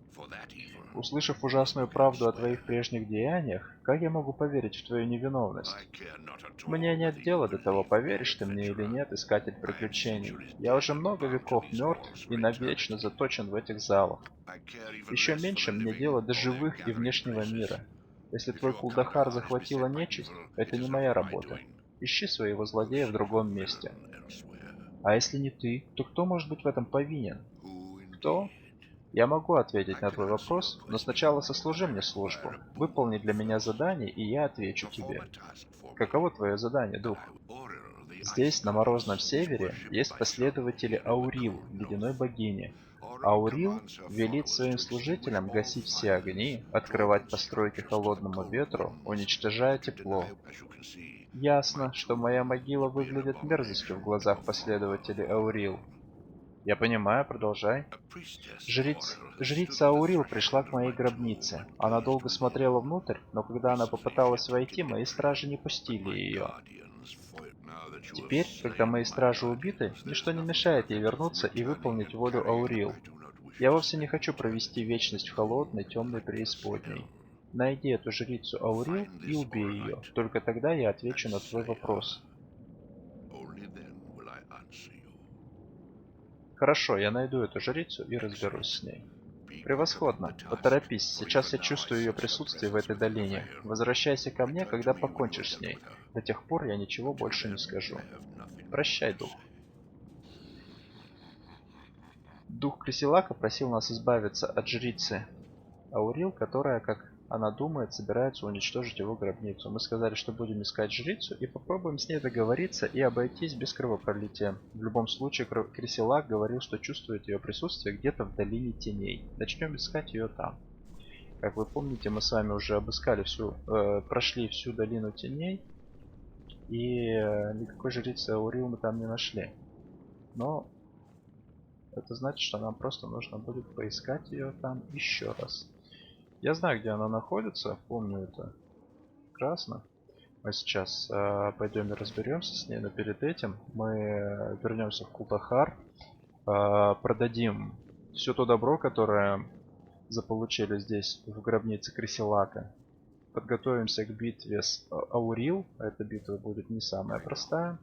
A: Услышав ужасную правду о твоих прежних деяниях, как я могу поверить в твою невиновность? Мне нет дела до того, поверишь ты мне или нет, искатель приключений. Я уже много веков мертв и навечно заточен в этих залах. Еще меньше мне дела до живых и внешнего мира. Если твой Кулдахар захватила нечисть, это не моя работа. Ищи своего злодея в другом месте. А если не ты, то кто может быть в этом повинен? Кто? Я могу ответить на твой вопрос, но сначала сослужи мне службу. Выполни для меня задание, и я отвечу тебе. Каково твое задание, дух? Здесь, на Морозном Севере, есть последователи Аурил, ледяной богини. Аурил велит своим служителям гасить все огни, открывать постройки холодному ветру, уничтожая тепло. Ясно, что моя могила выглядит мерзостью в глазах последователей Аурил. Я понимаю, продолжай. Жрица Аурил пришла к моей гробнице. Она долго смотрела внутрь, но когда она попыталась войти, мои стражи не пустили ее. Теперь, когда мои стражи убиты, ничто не мешает ей вернуться и выполнить волю Аурил. Я вовсе не хочу провести вечность в холодной, темной преисподней. Найди эту жрицу Аурил и убей ее. Только тогда я отвечу на твой вопрос. Хорошо, я найду эту жрицу и разберусь с ней. Превосходно. Поторопись, сейчас я чувствую ее присутствие в этой долине. Возвращайся ко мне, когда покончишь с ней. До тех пор я ничего больше не скажу. Прощай, дух. Дух Крисилака просил нас избавиться от жрицы Аурил, которая, как она думает, собирается уничтожить его гробницу. Мы сказали, что будем искать жрицу и попробуем с ней договориться и обойтись без кровопролития. В любом случае, Крисилак говорил, что чувствует ее присутствие где-то в долине теней. Начнем искать ее там. Как вы помните, мы с вами уже обыскали прошли всю долину теней, и никакой жрицы Аурил мы там не нашли. Но это значит, что нам просто нужно будет поискать ее там еще раз. Я знаю, где она находится, помню это прекрасно. Мы сейчас пойдем и разберемся с ней, но перед этим мы вернемся в Кулдахар, продадим все то добро, которое заполучили здесь в гробнице Крисилака. Подготовимся к битве с Аурил. Эта битва будет не самая простая.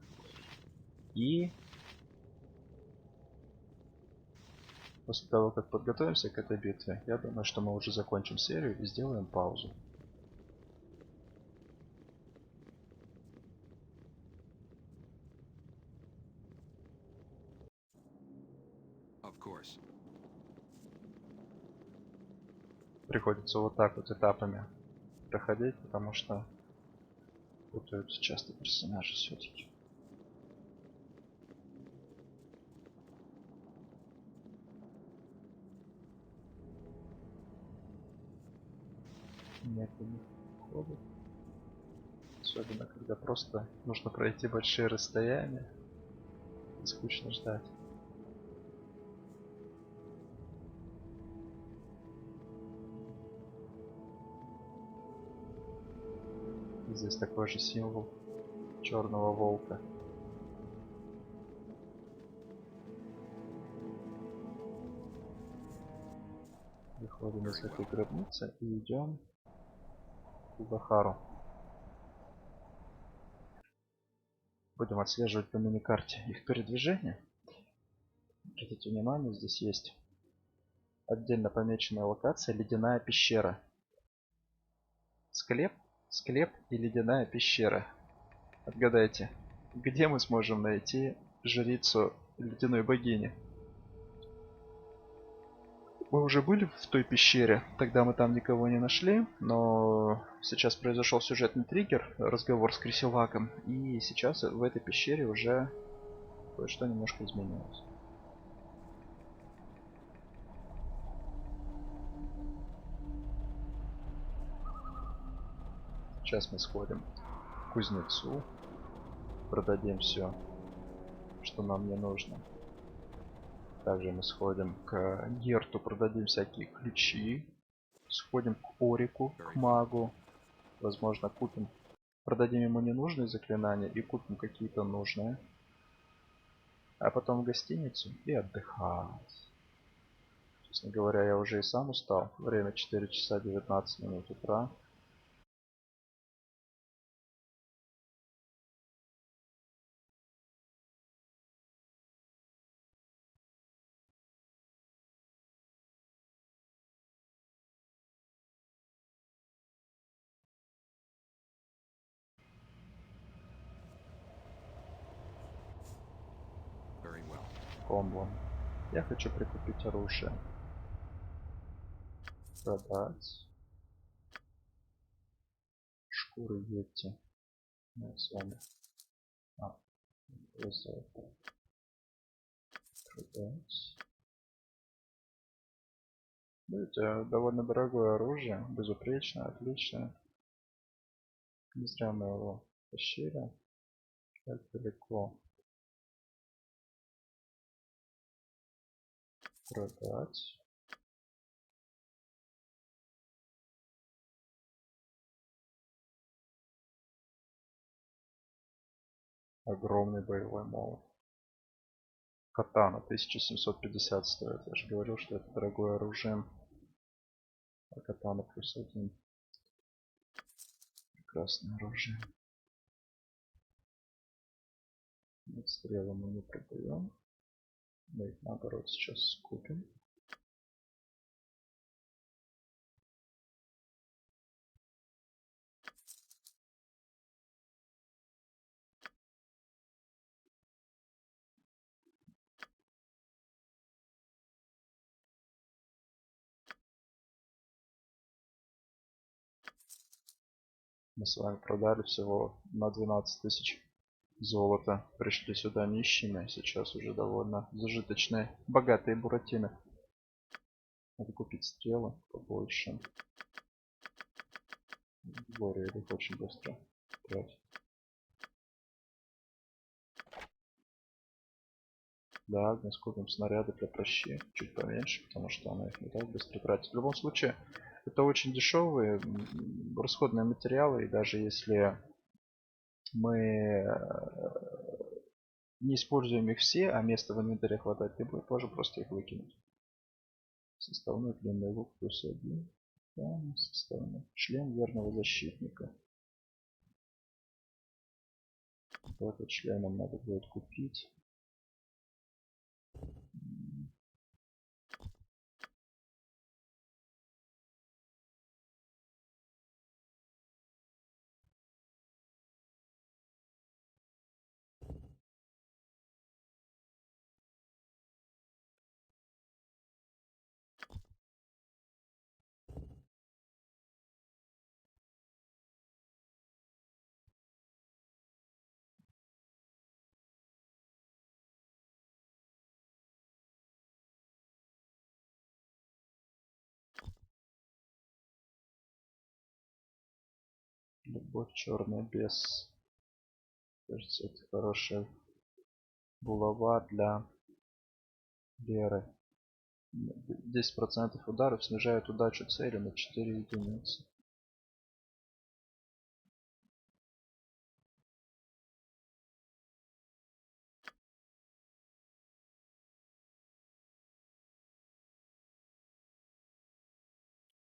A: И после того, как подготовимся к этой битве, я думаю, что мы уже закончим серию и сделаем паузу.
B: Of course.
A: Приходится вот так вот этапами проходить, потому что путаются часто персонажи все-таки. Медленно ходят. Особенно, когда просто нужно пройти большие расстояния и скучно ждать. И здесь такой же символ черного волка. Выходим из этой гробницы и идем к Захару. Будем отслеживать по миникарте их передвижение. Обратите внимание, здесь есть отдельно помеченная локация ледяная пещера. Склеп, склеп и ледяная пещера. Отгадайте, где мы сможем найти жрицу ледяной богини? Мы уже были в той пещере, тогда мы там никого не нашли, но сейчас произошел сюжетный триггер, разговор с Крисилаком, и сейчас в этой пещере уже кое-что немножко изменилось. Сейчас мы сходим к кузнецу, продадим все, что нам не нужно. Также мы сходим к Герту, продадим всякие ключи. Сходим к Орику, к магу. Возможно, купим, продадим ему ненужные заклинания и купим какие-то нужные. А потом в гостиницу и отдыхать. Честно говоря, я уже и сам устал. Время 4 часа 19 минут утра.
B: Very well.
A: Комбо. Я хочу прикупить оружие. Продать. Шкуры Йети. Мы с вами. Вызов. Продать. Это довольно дорогое оружие. Безупречное, отличное. Не зря мы его тащили. Так далеко. Продать. Огромный боевой молот. Катана 1750 стоит. Я же говорил, что это дорогое оружие. А катана +1. Прекрасное оружие. Нет, стрелы мы не продаем. Мы их наоборот сейчас купим. Мы с вами продали всего на 12 тысяч золота. Пришли сюда нищими. Сейчас уже довольно зажиточные, богатые буратины. Надо купить стрелы побольше. Горе их очень быстро тратит. Да, Агнес купим снаряды для прощи чуть поменьше, потому что она их не так быстро тратит. В любом случае, это очень дешевые расходные материалы, и даже если мы не используем их все, а места в инвентаре хватать не будет, можно просто их выкинуть. Составной длинный лук +1. Да, составной. Шлем верного защитника. Вот этот шлем нам надо будет купить. Любовь черная без. Кажется, это хорошая булава для Леры. 10% ударов снижает удачу цели на 4 единицы.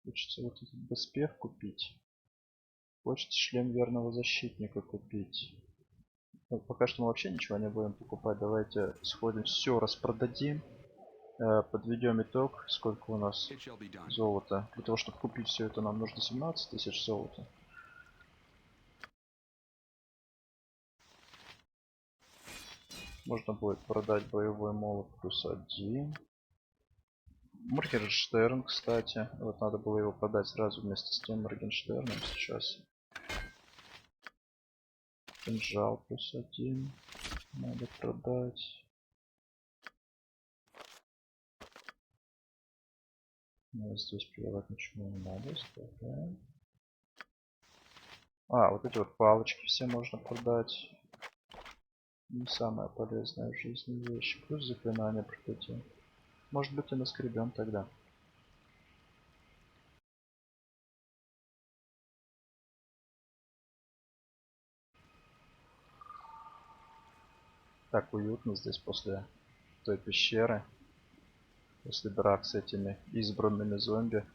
A: Хочется вот этот доспех купить. Хочется шлем верного защитника купить. Ну, пока что мы вообще ничего не будем покупать. Давайте сходим, все распродадим. Подведем итог. Сколько у нас
B: It shall be done.
A: золота. Для того, чтобы купить все это, нам нужно 17 тысяч золота. Можно будет продать боевой молот +1. Моргенштерн, кстати. Вот надо было его продать сразу вместе с тем Моргенштерном сейчас. Кинжал +1. Надо продать. Ну, здесь продавать ничего не надо. Оставляем. Вот эти вот палочки все можно продать. Не самая полезная в жизни вещь. Плюс заклинание продадим. Может быть и наскребем тогда. Так уютно здесь после той пещеры. После драк с этими избранными зомби.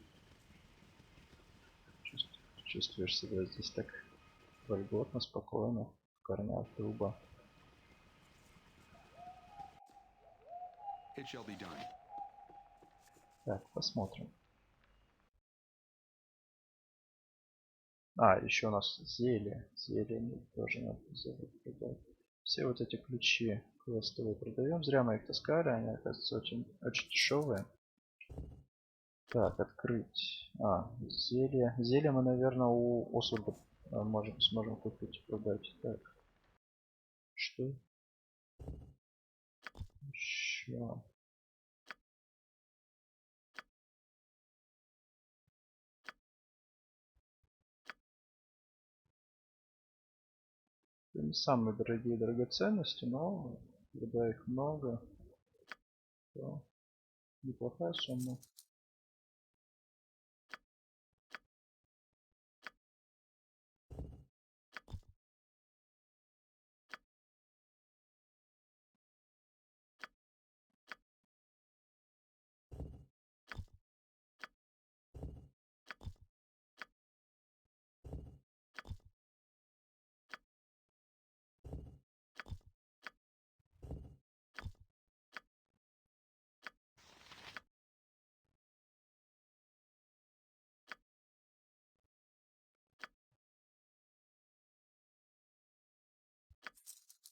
A: Чувствуешь себя здесь так вольготно, спокойно. В корнях дуба.
B: It shall be done.
A: Так, посмотрим. Еще у нас зелье. Зелье тоже надо продать. Все вот эти ключи квестовые продаем. Зря мы их таскали, они, оказывается, очень дешевые. Так, открыть. Зелье. Зелье мы, наверное, у Осурда сможем купить и продать. Так. Что? Еще. Это не самые дорогие драгоценности, но когда их много, то неплохая сумма.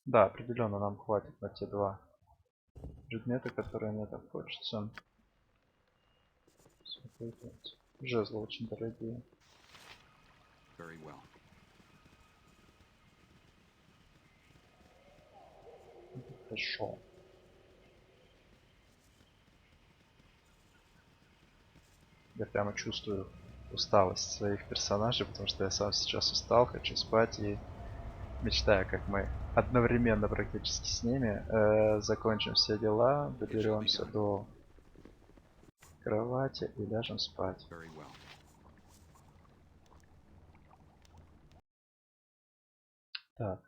A: Да, определенно нам хватит на те два предмета, которые мне так хочется. Жезлы очень дорогие.
B: Very well.
A: Хорошо. Я прямо чувствую усталость своих персонажей, потому что я сам сейчас устал, хочу спать и мечтаю, как мы одновременно практически с ними закончим все дела, доберемся до кровати и ляжем спать.
B: Very well.
A: Так.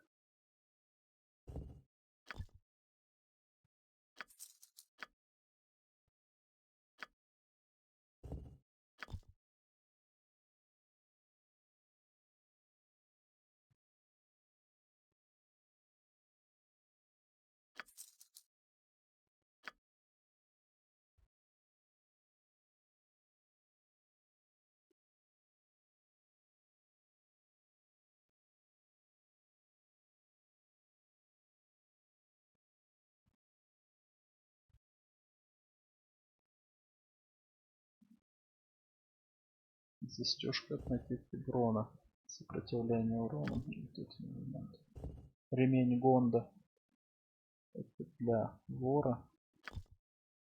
A: Застежка от накидки Брона. Сопротивление урона. Вот эти моменты. Ремень Гонда. Это для вора.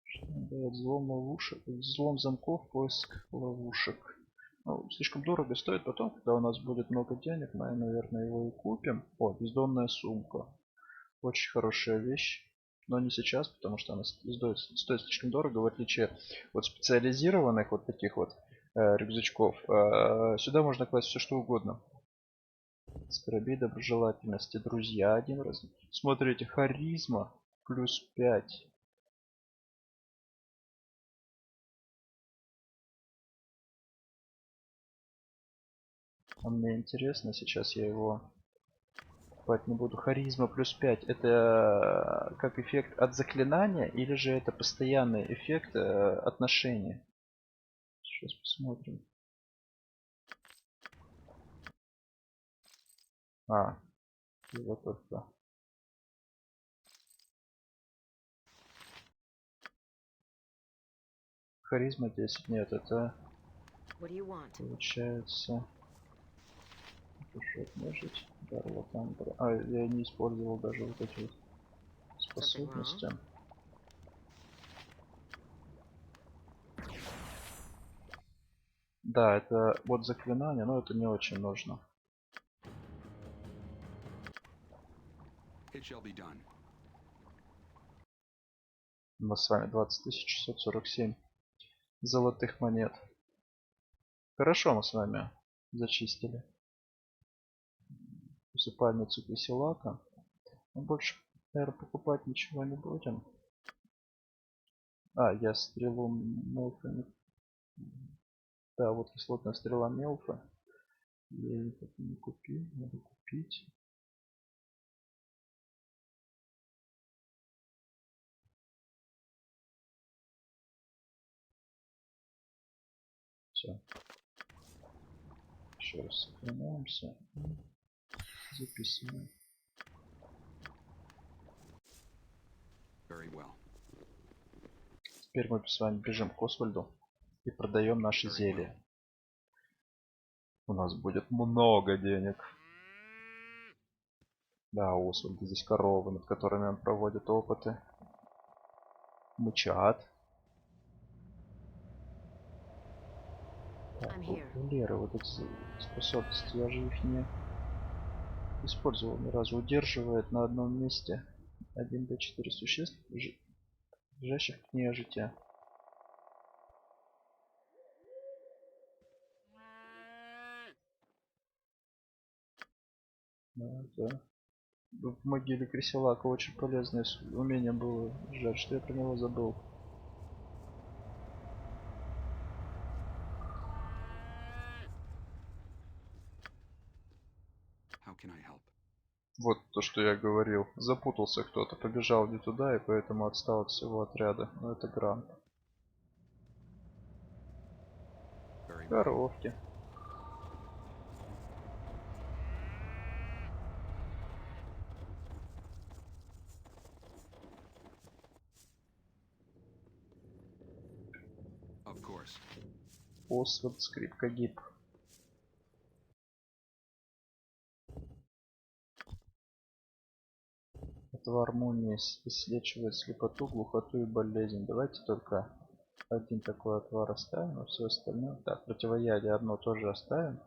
A: Что он дает? Взлом ловушек. Взлом замков, поиск ловушек. Ну, слишком дорого стоит. Потом, когда у нас будет много денег, мы, наверное, его и купим. О, бездонная сумка. Очень хорошая вещь. Но не сейчас, потому что она стоит слишком дорого, в отличие от специализированных вот таких вот рюкзачков. Сюда можно класть все что угодно. Скоробей доброжелательности. Друзья один раз. Смотрите, харизма плюс 5. А мне интересно, сейчас я его покупать не буду. Харизма плюс 5. Это как эффект от заклинания или же это постоянный эффект отношений? Сейчас посмотрим. Вот только. Харизма 10. Нет, это
C: What do you want?
A: получается... Душет нежить. Дарла Тамбра. Я не использовал даже вот эти вот способности. Да, это вот заклинание, но это не очень нужно.
B: It shall be done.
A: У нас с вами 20647 золотых монет. Хорошо, мы с вами зачистили усыпальницу Киселака. Мы больше, наверное, покупать ничего не будем. Я стрелу Мелфа. Да, вот кислотная стрела Мелфа. Я ее так и не купил, надо купить. Все. Еще раз сохраняемся и записываем.
B: Very well.
A: Теперь мы с вами бежим к Освальду и продаем наши зелья. У нас будет много денег. Да, у Освальда здесь коровы, над которыми он проводит опыты. Мычат. Так, у Леры вот эти способности, я же их не использовал ни разу. Удерживает на одном месте 1d4 существ, лежащих к нежити. Да. В могиле Криселака очень полезное умение было. Жаль, что я про него забыл.
B: How can I help?
A: Вот то, что я говорил. Запутался кто-то, побежал не туда и поэтому отстал от всего отряда. Но это Грант.
B: Very well.
A: Коровки.
B: Of course.
A: Освальд, скрипка гиб. Отвар мумии излечивает слепоту, глухоту и болезнь. Давайте только один такой отвар оставим, а все остальное. Так, противоядие одно тоже оставим.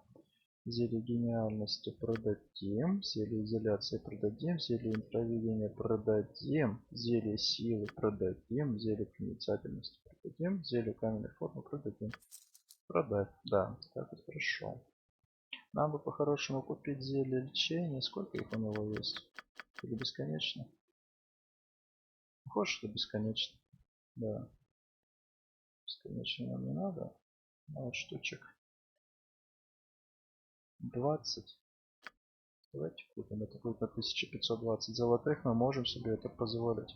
A: Зелье гениальности продадим. Зелье изоляции продадим. Зелье интровидения продадим. Зелье силы продадим. Зелье проницательности продадим. Зелье каменной формы продадим. Продать. Да, так вот хорошо. Нам бы по-хорошему купить зелье лечения. Сколько их у него есть? Или бесконечно? Похоже, что бесконечно. Да. Бесконечно нам не надо. Вот штучек 20. Давайте купим. Это будет на 1520 золотых. Мы можем себе это позволить.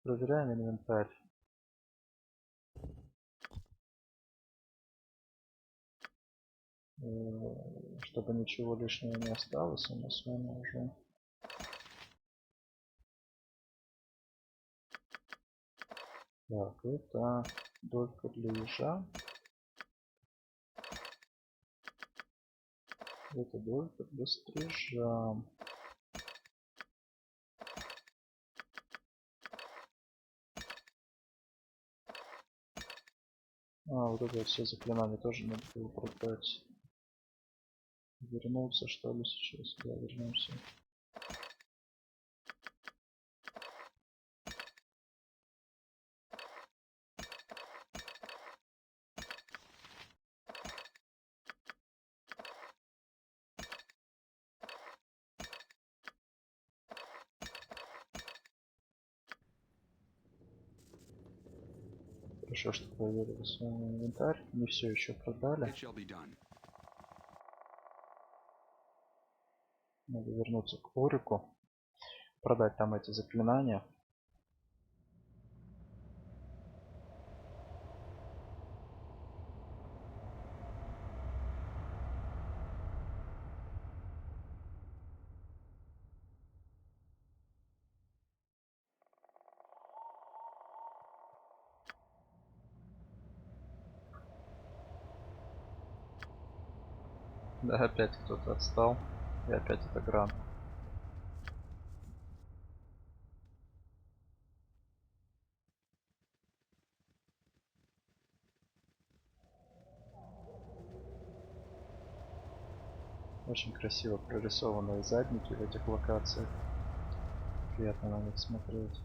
A: Проверяем инвентарь. Чтобы ничего лишнего не осталось, мы с вами уже Так, это только для ежа. Это только для стрижа. Вот это все заклинания тоже надо было продать. Вернуться что ли сейчас? Да, вернемся. Хорошо, что проверили свой инвентарь. Не все еще продали.
B: It shall be done.
A: Надо вернуться к Орику. Продать там эти заклинания. Да, опять кто-то отстал. И опять это грант. Очень красиво прорисованные задники в этих локациях. Приятно на них смотреть.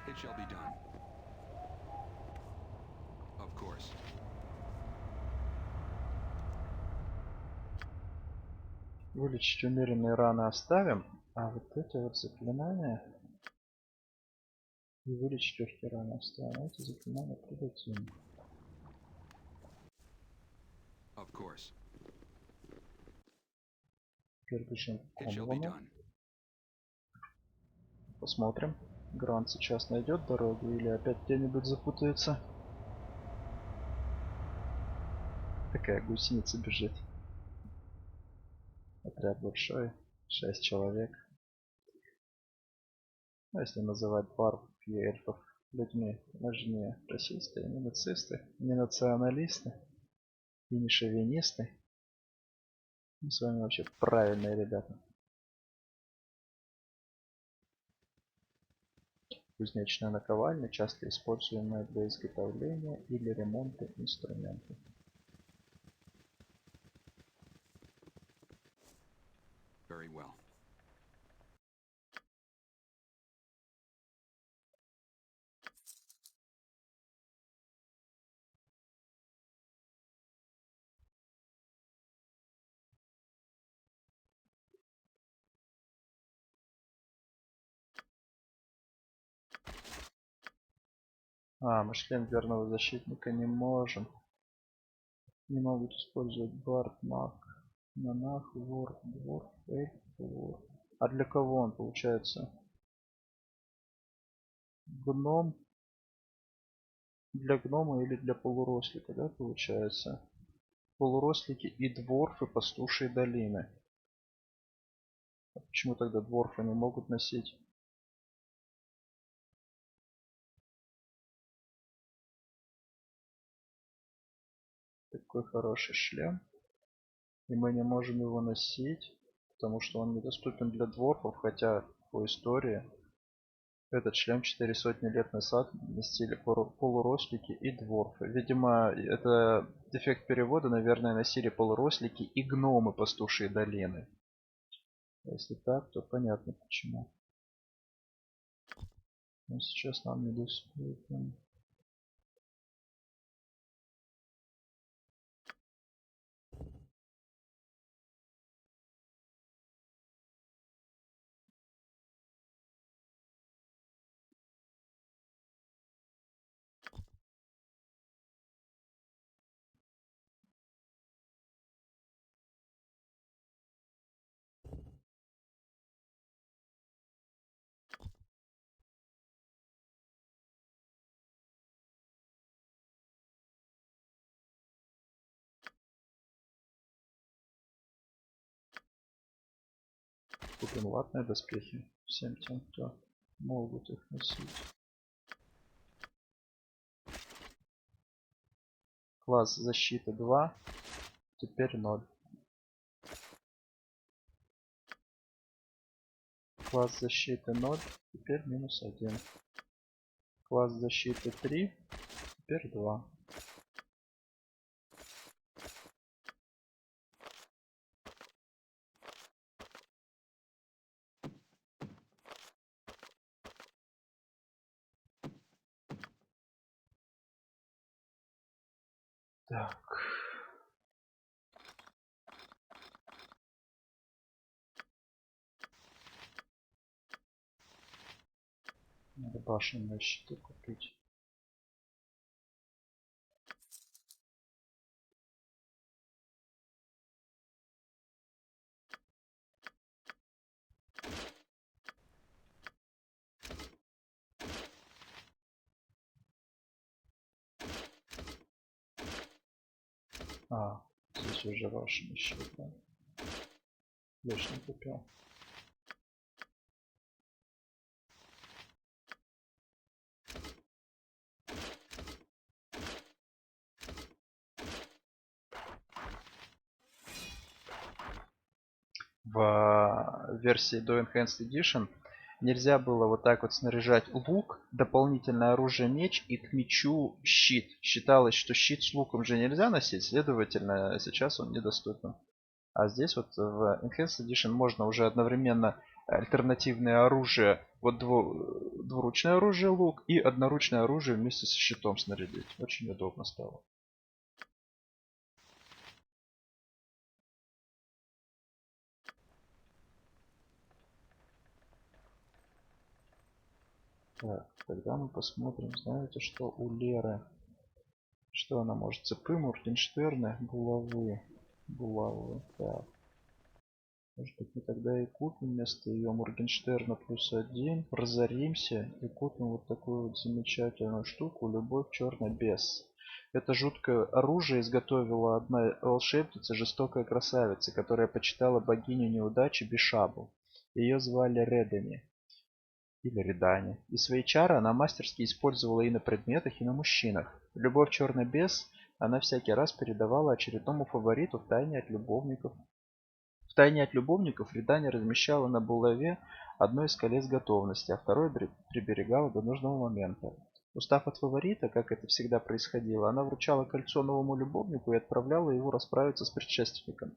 B: It shall be done. Of course.
A: Вылечить умеренные раны оставим, а вот эти вот заклинания и вылечить легкие раны оставим. Эти заклинания придадим.
B: Of course.
A: Теперь бежим к
B: It shall be
A: Конвону.
B: done.
A: Посмотрим. Грант сейчас найдет дорогу или опять где-нибудь запутается. Такая гусеница бежит. Отряд большой. 6 человек. Ну, если называть барбов и эльфов людьми, мы же не расисты, не нацисты, не националисты и не шовинисты. Мы с вами вообще правильные ребята. Кузнечная наковальня, часто используемая для изготовления или ремонта инструментов.
B: Very well.
A: Мы шлем верного защитника не можем. Не могут использовать бард, маг, монах, вор, двор, эльф, вор. А для кого он получается? Гном? Для гнома или для полурослика, да, получается? Полурослики и дворфы пастушьей долины. А почему тогда дворфы не могут носить? Такой хороший шлем. И мы не можем его носить, потому что он недоступен для дворфов, хотя по истории этот шлем 4 сотни лет назад носили полурослики и дворфы. Видимо, это дефект перевода, наверное, носили полурослики и гномы пастушьей долины. Если так, то понятно почему. Но сейчас нам недоступен. Купим латные доспехи всем тем, кто могут их носить. Класс защиты 2, теперь 0. Класс защиты 0, теперь минус 1. Класс защиты 3, теперь 2. Так. Надо башенные щиты купить. Здесь уже башенный щит, да? Лишний купил. В версии до Enhanced Edition нельзя было вот так вот снаряжать лук, дополнительное оружие меч и к мечу щит. Считалось, что щит с луком же нельзя носить, следовательно, сейчас он недоступен. А здесь вот в Enhanced Edition можно уже одновременно альтернативное оружие, вот двуручное оружие лук и одноручное оружие вместе со щитом снарядить. Очень удобно стало. Так, тогда мы посмотрим, знаете, что у Леры. Что она может? Цепы, Моргенштерны, булавы. Так. Может быть, мы тогда и купим вместо ее Моргенштерна +1, разоримся и купим вот такую вот замечательную штуку «Любовь черный бес». Это жуткое оружие изготовила одна волшебница, жестокая красавица, которая почитала богиню неудачи Бишабу. Ее звали Редани. Или Редани. И свои чары она мастерски использовала и на предметах, и на мужчинах. Любовь черный бес она всякий раз передавала очередному фавориту втайне от любовников. Втайне от любовников Редани размещала на булаве одно из колец готовности, а второе приберегала до нужного момента. Устав от фаворита, как это всегда происходило, она вручала кольцо новому любовнику и отправляла его расправиться с предшественником.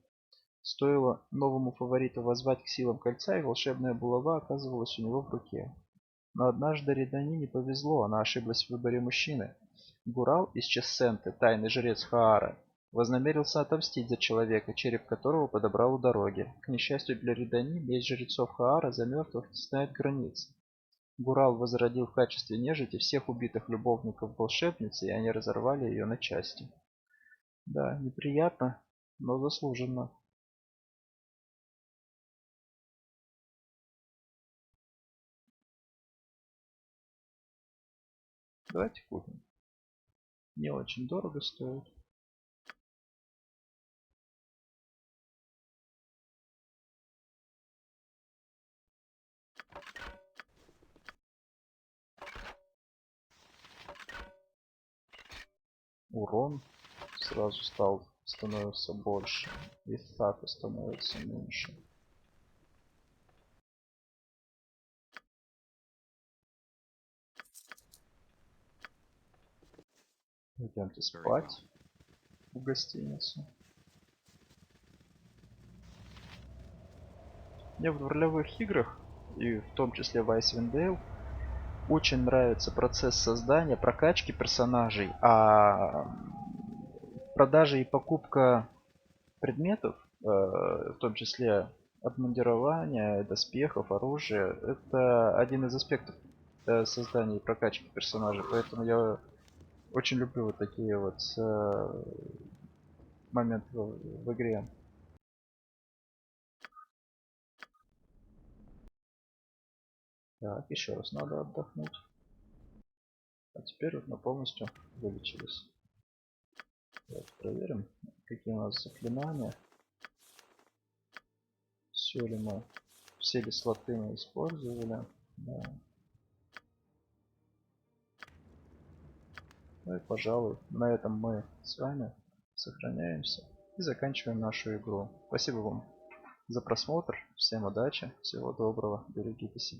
A: Стоило новому фавориту воззвать к силам кольца, и волшебная булава оказывалась у него в руке. Но однажды Редани не повезло, она ошиблась в выборе мужчины. Гурал из Чессенты, тайный жрец Хаара, вознамерился отомстить за человека, череп которого подобрал у дороги. К несчастью для Редани, месть жрецов Хаара за мертвых не знает границ. Гурал возродил в качестве нежити всех убитых любовников волшебницы, и они разорвали ее на части. Да, неприятно, но заслуженно. Давайте купим. Не очень дорого стоит. Урон сразу становится больше. И статы становится меньше. Идемте спать в гостиницу. Мне в ролевых играх, и в том числе в Icewind Dale, очень нравится процесс создания, прокачки персонажей, а продажа и покупка предметов, в том числе обмундирования, доспехов, оружия, это один из аспектов создания и прокачки персонажей, поэтому я очень люблю вот такие вот моменты в игре. Так, еще раз надо отдохнуть. А теперь вот мы полностью вылечились. Давайте проверим, какие у нас заклинания. Все ли мы все ли слоты мы использовали. Да. Ну и, пожалуй, на этом мы с вами сохраняемся и заканчиваем нашу игру. Спасибо вам за просмотр. Всем удачи, всего доброго, берегите себя.